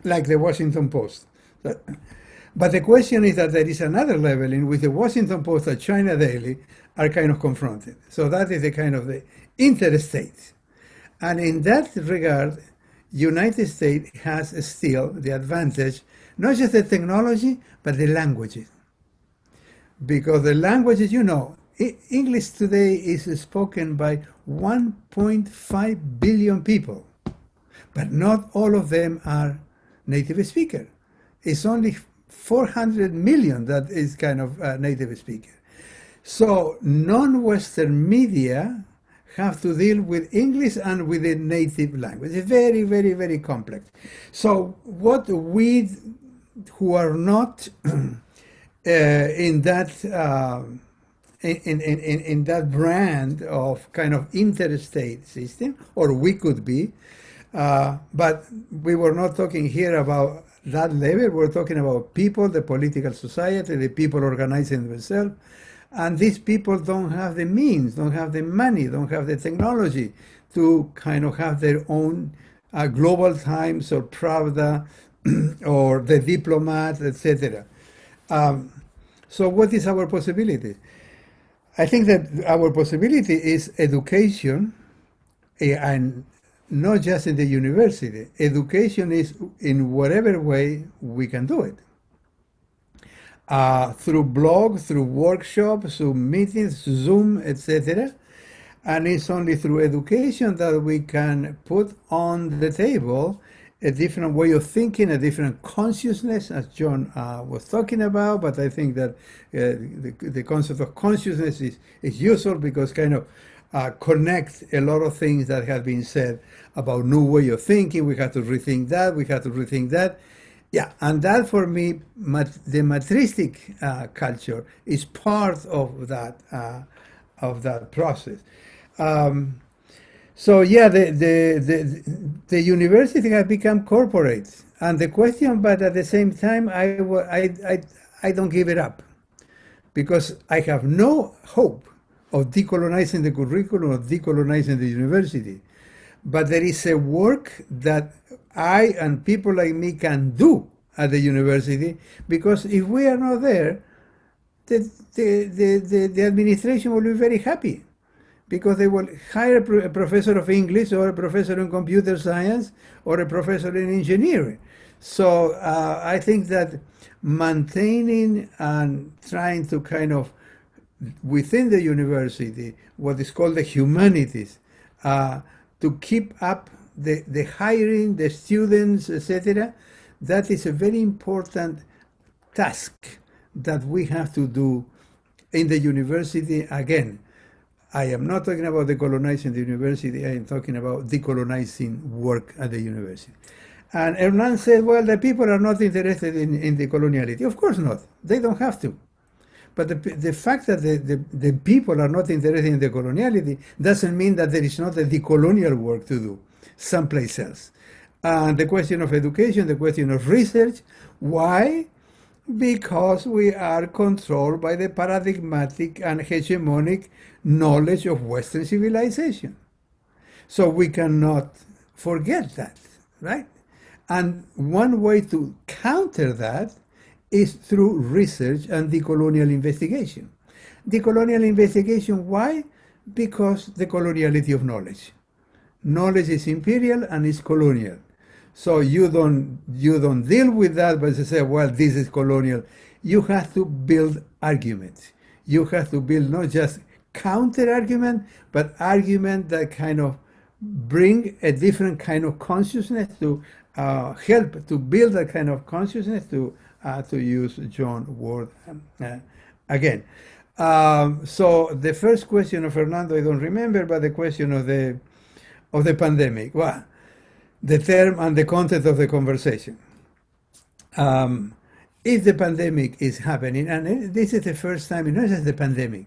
like the Washington Post. But the question is that there is another level in which the Washington Post and China Daily are kind of confronted. So that is the kind of the interstate. And in that regard, United States has still the advantage, not just the technology, but the languages. Because the languages, English today is spoken by 1.5 billion people, but not all of them are native speakers. It's only 400 million that is kind of native speaker. So non-Western media have to deal with English and with the native language. It's very, very, very complex. So what we who are not in that in that brand of kind of interstate system, or we could be, but we were not talking here about that level. We're talking about people, the political society, the people organizing themselves, and these people don't have the means, don't have the money, don't have the technology to kind of have their own Global Times or Pravda or the Diplomat, etc. So what is our possibility? I think that our possibility is education, and not just in the university. Education is in whatever way we can do it. Through blogs, through workshops, through meetings, Zoom, etc. And it's only through education that we can put on the table a different way of thinking, a different consciousness, as John was talking about. But I think that the concept of consciousness is useful because kind of connect a lot of things that have been said about new way of thinking. We have to rethink that. We have to rethink that. Yeah, and that for me, the matristic culture is part of that process. So yeah, the university has become corporate, and the question, but at the same time, I don't give it up, because I have no hope of decolonizing the curriculum, of decolonizing the university. But there is a work that I and people like me can do at the university, because if we are not there, the administration will be very happy, because they will hire a professor of English or a professor in computer science or a professor in engineering. So I think that maintaining and trying to kind of, within the university, what is called the humanities, to keep up the hiring, the students, etc., that is a very important task that we have to do in the university. Again, I am not talking about decolonizing the university, I am talking about decolonizing work at the university. And Hernan said, well, the people are not interested in decoloniality. Of course not. They don't have to. But the fact that the people are not interested in decoloniality doesn't mean that there is not a decolonial work to do someplace else. And the question of education, the question of research, why? Because we are controlled by the paradigmatic and hegemonic knowledge of Western civilization. So we cannot forget that, right? And one way to counter that is through research and decolonial investigation. Decolonial investigation, why? Because the coloniality of knowledge. Knowledge is imperial and is colonial. So you don't deal with that, but you say, well, this is colonial. You have to build arguments. You have to build not just counter argument, but argument that kind of bring a different kind of consciousness to help to build that kind of consciousness, to use John's word again. So the first question of Fernando, I don't remember, but the question of the pandemic. Well, the term and the content of the conversation. If the pandemic is happening, and this is the first time, it's not just the pandemic,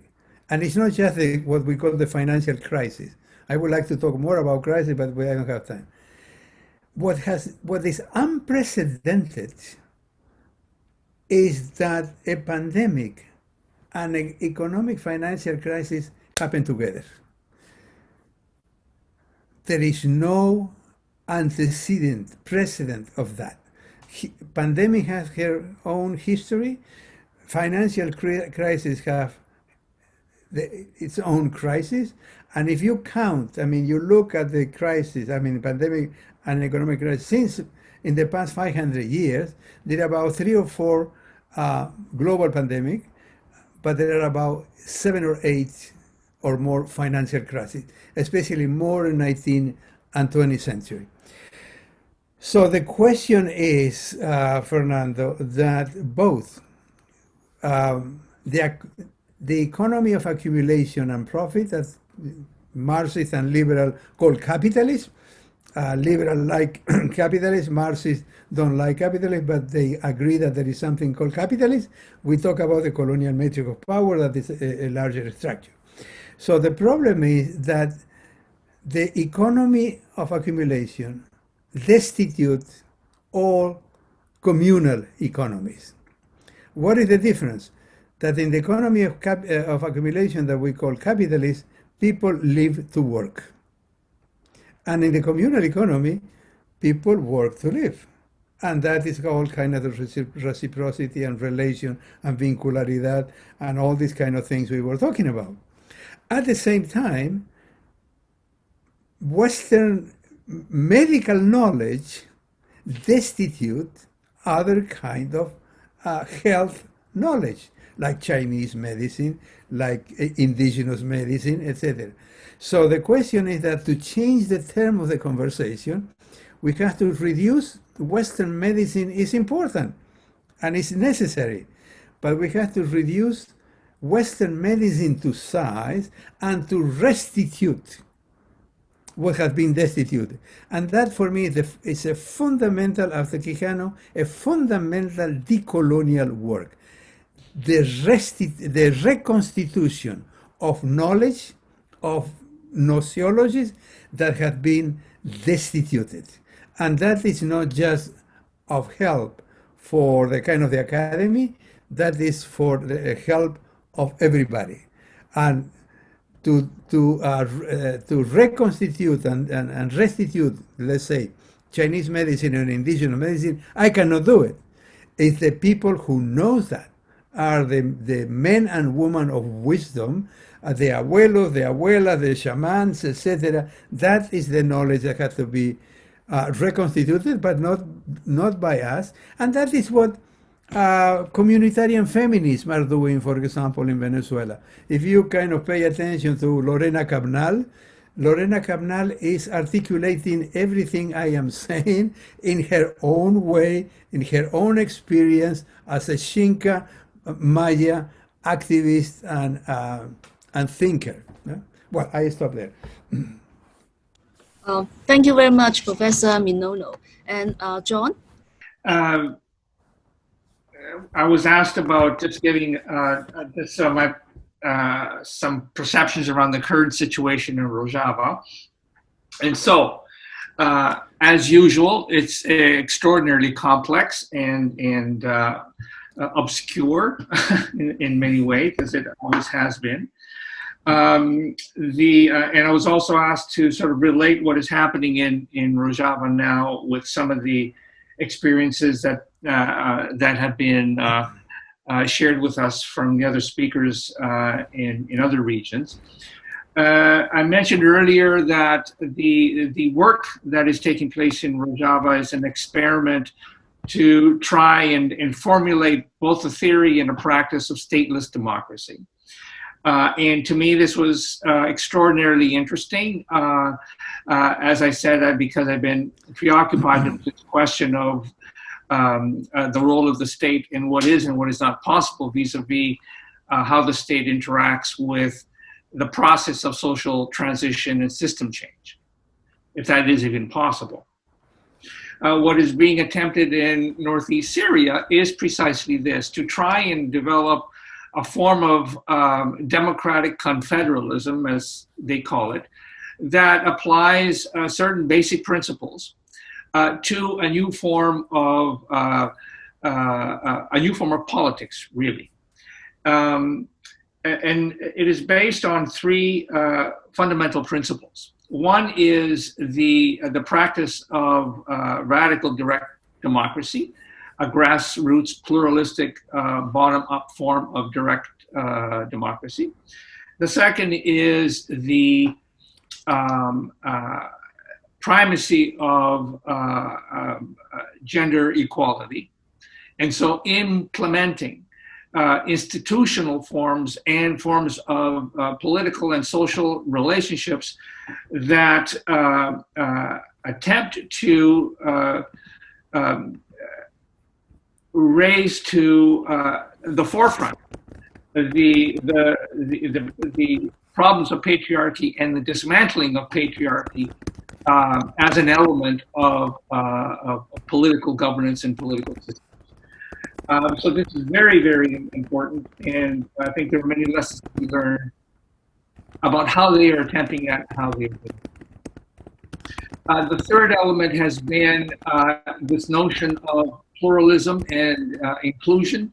and it's not just what we call the financial crisis. I would like to talk more about crisis, but I don't have time. What is unprecedented is that a pandemic and an economic financial crisis happen together. There is no precedent of that. Pandemic has her own history. Financial crisis have its own crisis. And if you count, I mean, you look at the crisis, I mean, pandemic and economic crisis, since in the past 500 years, there are about 3 or 4 global pandemic, but there are about 7 or 8 or more financial crises, especially more in 19th and 20th century. So the question is, Fernando, that both the economy of accumulation and profit, that Marxists and liberal call capitalism. Liberal like capitalism, Marxists don't like capitalism, but they agree that there is something called capitalism. We talk about the colonial metric of power, that is a larger structure. So the problem is that the economy of accumulation destitutes all communal economies. What is the difference? That in the economy of accumulation that we call capitalist, people live to work. And in the communal economy, people work to live. And that is all kind of reciprocity and relation and vincularidad and all these kind of things we were talking about. At the same time, Western medical knowledge destitute other kind of health knowledge, like Chinese medicine, like indigenous medicine, etc. So the question is that to change the term of the conversation, we have to reduce Western medicine is important and it's necessary, but we have to reduce Western medicine to size and to restitute what has been destituted. And that for me is a fundamental, after Quijano, a fundamental decolonial work. The reconstitution of knowledge, of nociologies that have been destituted. And that is not just of help for the kind of the academy, that is for the help of everybody. And to reconstitute and restitute, let's say, Chinese medicine and indigenous medicine, I cannot do it. It's the people who know that are the men and women of wisdom, the abuelos, the abuelas, the shamans, etc. That is the knowledge that has to be reconstituted, but not by us. And that is what communitarian feminism are doing, for example, in Venezuela. If you kind of pay attention to Lorena Cabnal is articulating everything I am saying in her own way, in her own experience as a Xinca Maya activist and thinker. Yeah? Well, I stop there. Thank you very much, Professor MIGNOLO. And John? I was asked about just giving some perceptions around the current situation in Rojava. And so, as usual, it's extraordinarily complex and obscure in many ways, as it always has been. And I was also asked to sort of relate what is happening in Rojava now with some of the experiences that have been shared with us from the other speakers in other regions. I mentioned earlier that the work that is taking place in Rojava is an experiment to try and formulate both a theory and a practice of stateless democracy. And to me, this was extraordinarily interesting. As I said, because I've been preoccupied with this question of the role of the state in what is and what is not possible vis-a-vis how the state interacts with the process of social transition and system change, if that is even possible. What is being attempted in Northeast Syria is precisely this, to try and develop a form of democratic confederalism, as they call it, that applies certain basic principles to a new form of politics, really. And it is based on three fundamental principles. One is the practice of radical direct democracy, a grassroots, pluralistic, bottom-up form of direct democracy. The second is the primacy of gender equality. And so implementing institutional forms and forms of political and social relationships that attempt to raise to the forefront the problems of patriarchy and the dismantling of patriarchy as an element of political governance and political systems. So this is very, very important, and I think there are many lessons to be learned about how they are attempting that, how they are doing it. The third element has been this notion of pluralism and inclusion.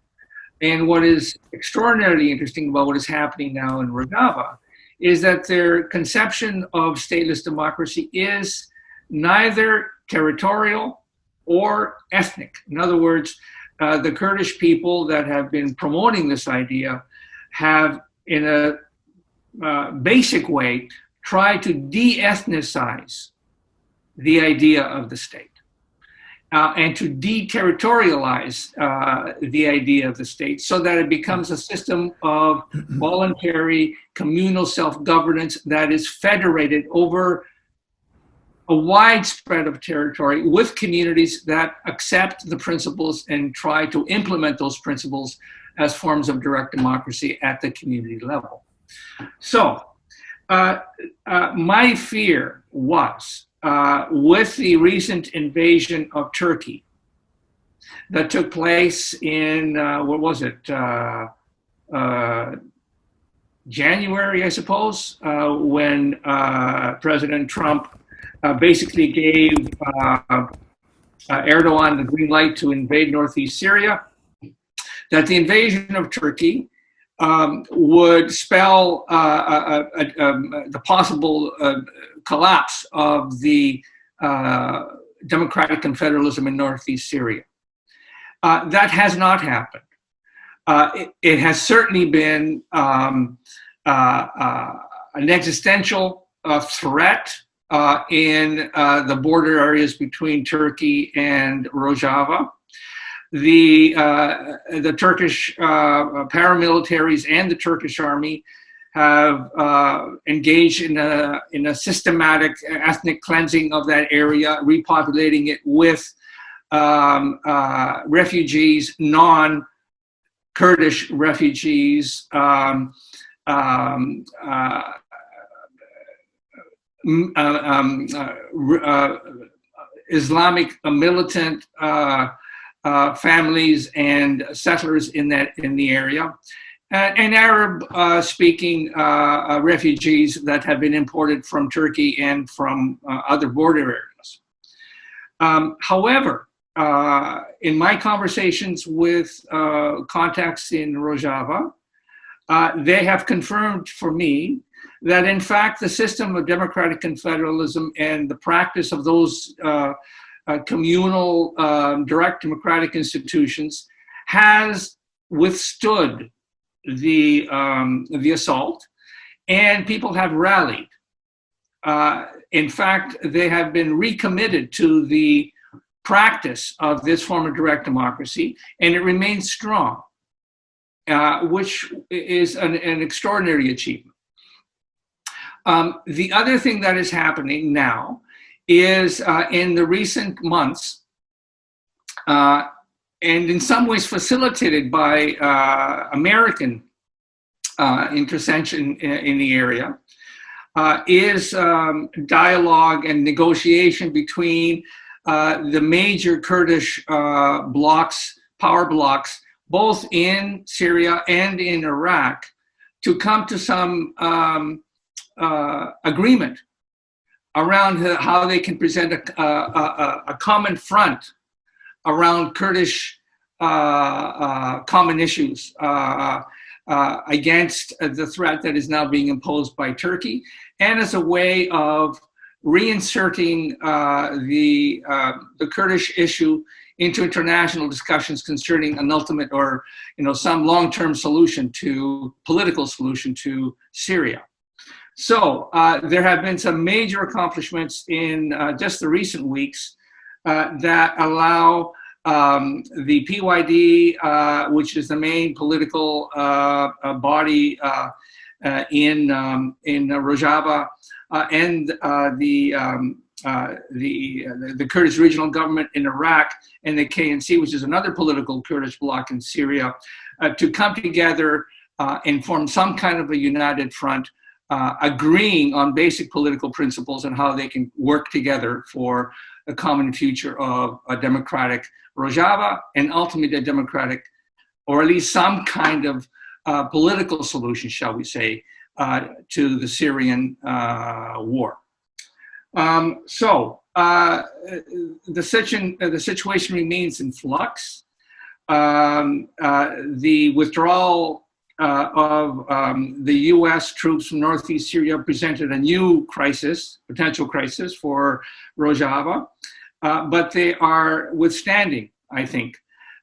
And what is extraordinarily interesting about what is happening now in Rojava is that their conception of stateless democracy is neither territorial or ethnic. In other words, the Kurdish people that have been promoting this idea have, in a basic way, tried to de-ethnicize the idea of the state and to de-territorialize the idea of the state so that it becomes a system of voluntary communal self-governance that is federated over a wide spread of territory with communities that accept the principles and try to implement those principles as forms of direct democracy at the community level. So my fear was, with the recent invasion of Turkey that took place in, what was it, January, I suppose, when President Trump basically gave Erdogan the green light to invade Northeast Syria, that the invasion of Turkey would spell the possible collapse of the democratic confederalism in northeast Syria. That has not happened. It has certainly been an existential threat in the border areas between Turkey and Rojava. The Turkish paramilitaries and the Turkish army have engaged in a systematic ethnic cleansing of that area, repopulating it with refugees, non-Kurdish refugees, Islamic militant families and settlers in the area, and Arab-speaking refugees that have been imported from Turkey and from other border areas. However, in my conversations with contacts in Rojava, they have confirmed for me that in fact the system of democratic confederalism and the practice of those communal direct democratic institutions has withstood the assault, and people have rallied. In fact, they have been recommitted to the practice of this form of direct democracy, and it remains strong, which is an extraordinary achievement. The other thing that is happening now is in the recent months, and in some ways facilitated by American intervention in the area, is dialogue and negotiation between the major Kurdish blocks, power blocks, both in Syria and in Iraq, to come to some agreement around how they can present a common front around Kurdish common issues against the threat that is now being imposed by Turkey, and as a way of reinserting the Kurdish issue into international discussions concerning an ultimate or some long-term solution political solution to Syria. So there have been some major accomplishments in just the recent weeks that allow the PYD, which is the main political body in Rojava, and the Kurdish regional government in Iraq, and the KNC, which is another political Kurdish bloc in Syria, to come together and form some kind of a united front, agreeing on basic political principles and how they can work together for a common future of a democratic Rojava and ultimately a democratic, or at least some kind of political solution, shall we say, to the Syrian war. The situation remains in flux. The withdrawal of the US troops from northeast Syria presented a new crisis, potential crisis for Rojava, but they are withstanding, I think,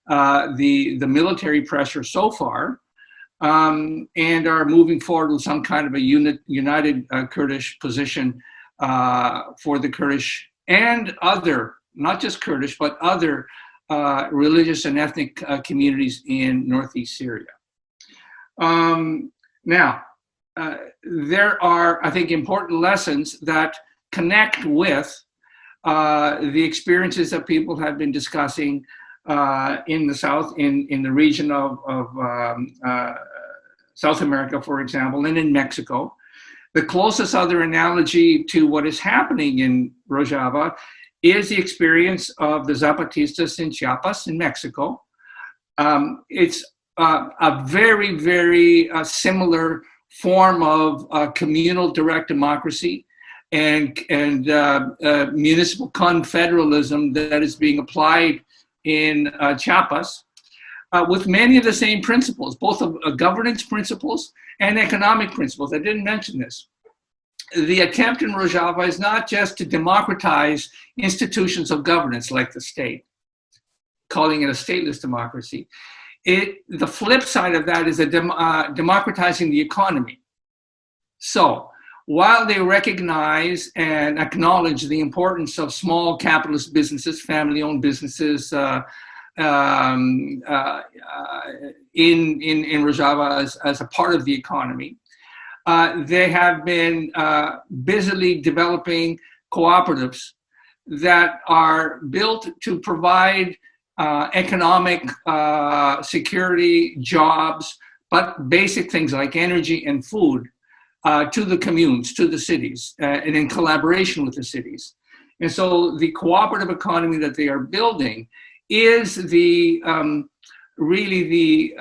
the military pressure so far, and are moving forward with some kind of a united Kurdish position for the Kurdish and other, not just Kurdish, but other religious and ethnic communities in northeast Syria. Now, there are, I think, important lessons that connect with the experiences that people have been discussing in the South, in the region of South America, for example, and in Mexico. The closest other analogy to what is happening in Rojava is the experience of the Zapatistas in Chiapas in Mexico. It's a very, very similar form of communal direct democracy and municipal confederalism that is being applied in Chiapas. with many of the same principles, both of governance principles and economic principles. I didn't mention this. The attempt in Rojava is not just to democratize institutions of governance like the state, calling it a stateless democracy. The flip side of that is democratizing the economy. So while they recognize and acknowledge the importance of small capitalist businesses, family-owned businesses in Rojava as a part of the economy, they have been busily developing cooperatives that are built to provide economic security, jobs, but basic things like energy and food to the communes, to the cities, and in collaboration with the cities. And so the cooperative economy that they are building is really the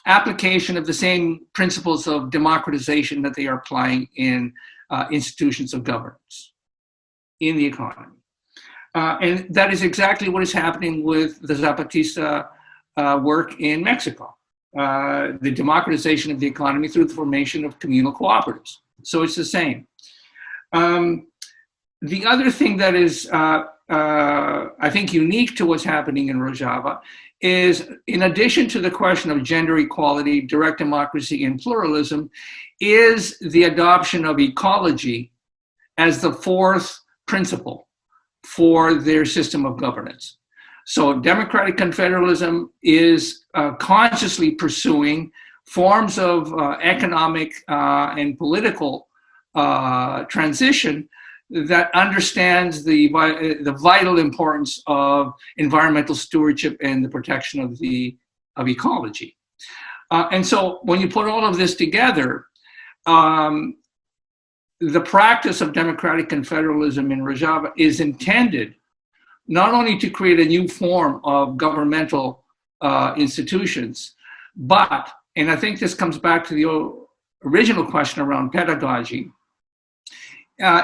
application of the same principles of democratization that they are applying in institutions of governance in the economy. And that is exactly what is happening with the Zapatista work in Mexico, the democratization of the economy through the formation of communal cooperatives. So it's the same. The other thing that is, I think, unique to what's happening in Rojava is, in addition to the question of gender equality, direct democracy, and pluralism, is the adoption of ecology as the fourth principle for their system of governance. So democratic confederalism is consciously pursuing forms of economic and political transition that understands the vital importance of environmental stewardship and the protection of ecology. And so when you put all of this together, the practice of democratic confederalism in Rojava is intended not only to create a new form of governmental institutions, but, and I think this comes back to the original question around pedagogy,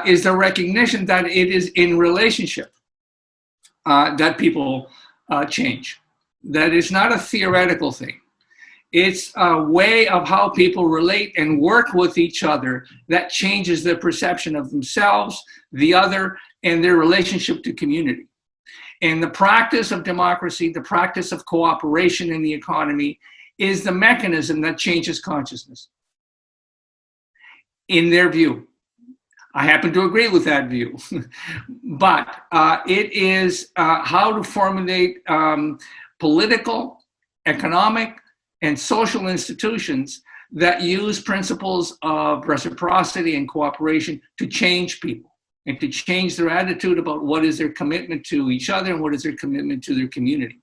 is the recognition that it is in relationship that people change. That it's not a theoretical thing. It's a way of how people relate and work with each other that changes their perception of themselves, the other, and their relationship to community. And the practice of democracy, the practice of cooperation in the economy, is the mechanism that changes consciousness, in their view. I happen to agree with that view, but it is how to formulate political, economic, and social institutions that use principles of reciprocity and cooperation to change people and to change their attitude about what is their commitment to each other and what is their commitment to their community.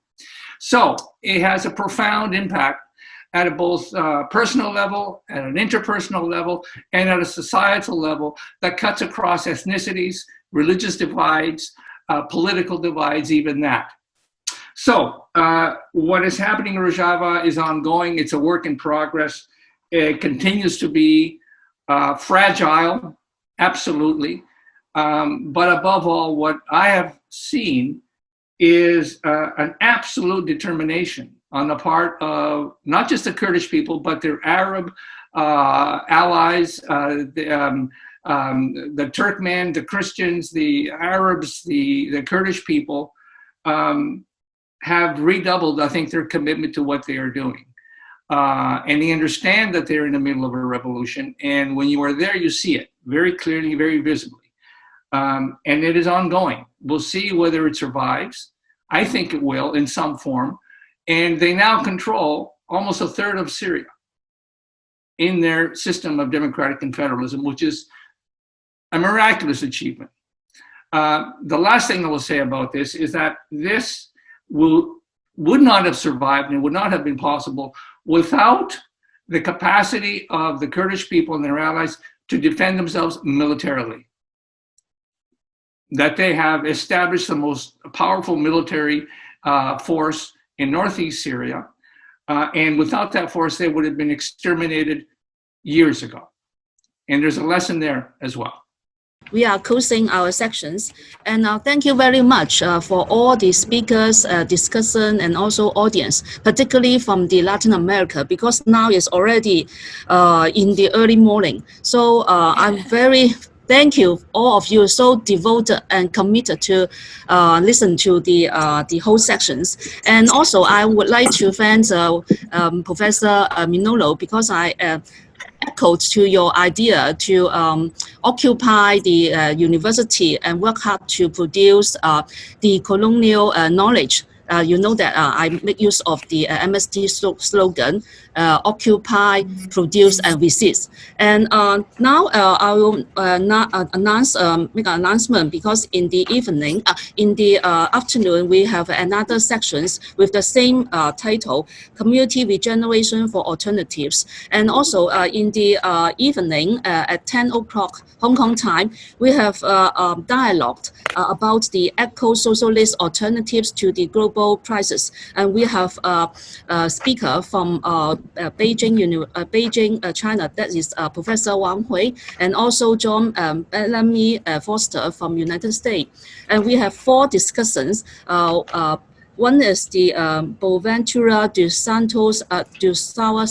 So it has a profound impact at a both personal level, at an interpersonal level, and at a societal level that cuts across ethnicities, religious divides, political divides, even that. So what is happening in Rojava is ongoing. It's a work in progress. It continues to be fragile, absolutely. But above all, what I have seen is an absolute determination on the part of not just the Kurdish people, but their Arab allies, the Turkmen, the Christians, the Arabs, the Kurdish people have redoubled, I think, their commitment to what they are doing. And they understand that they're in the middle of a revolution. And when you are there, you see it very clearly, very visibly. And it is ongoing. We'll see whether it survives. I think it will in some form. And they now control almost a third of Syria in their system of democratic confederalism, which is a miraculous achievement. The last thing I will say about this is that this would not have survived and would not have been possible without the capacity of the Kurdish people and their allies to defend themselves militarily. That they have established the most powerful military force in northeast Syria. And without that force, they would have been exterminated years ago. And there's a lesson there as well. we are closing our sections. And thank you very much for all the speakers, discussant, and also audience, particularly from the Latin America, because now it's already in the early morning. So I'm very thank you, all of you, so devoted and committed to listen to the whole sections. And also, I would like to thank Professor MIGNOLO, because I echoed to your idea to occupy the university and work hard to produce the colonial knowledge. You know that I make use of the MST slogan, occupy, produce, and resist. And now I will make an announcement, because in the evening, in the afternoon, we have another sections with the same title, Community Regeneration for Alternatives. And also in the evening at 10 o'clock Hong Kong time, we have dialogued about the eco-socialist alternatives to the global crisis. And we have a speaker from Beijing, China, that is Professor Wang Hui, and also John Bellamy Foster from United States. And we have 4 discussants. One is the Boaventura dos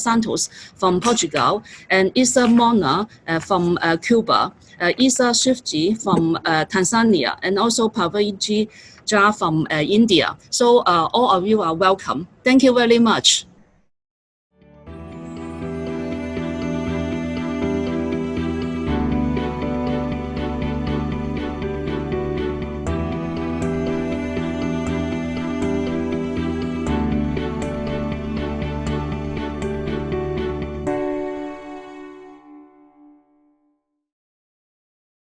Santos from Portugal, and Isa Mona from Cuba, Isa Shifji from Tanzania, and also Paviji Jha from India. So all of you are welcome. Thank you very much.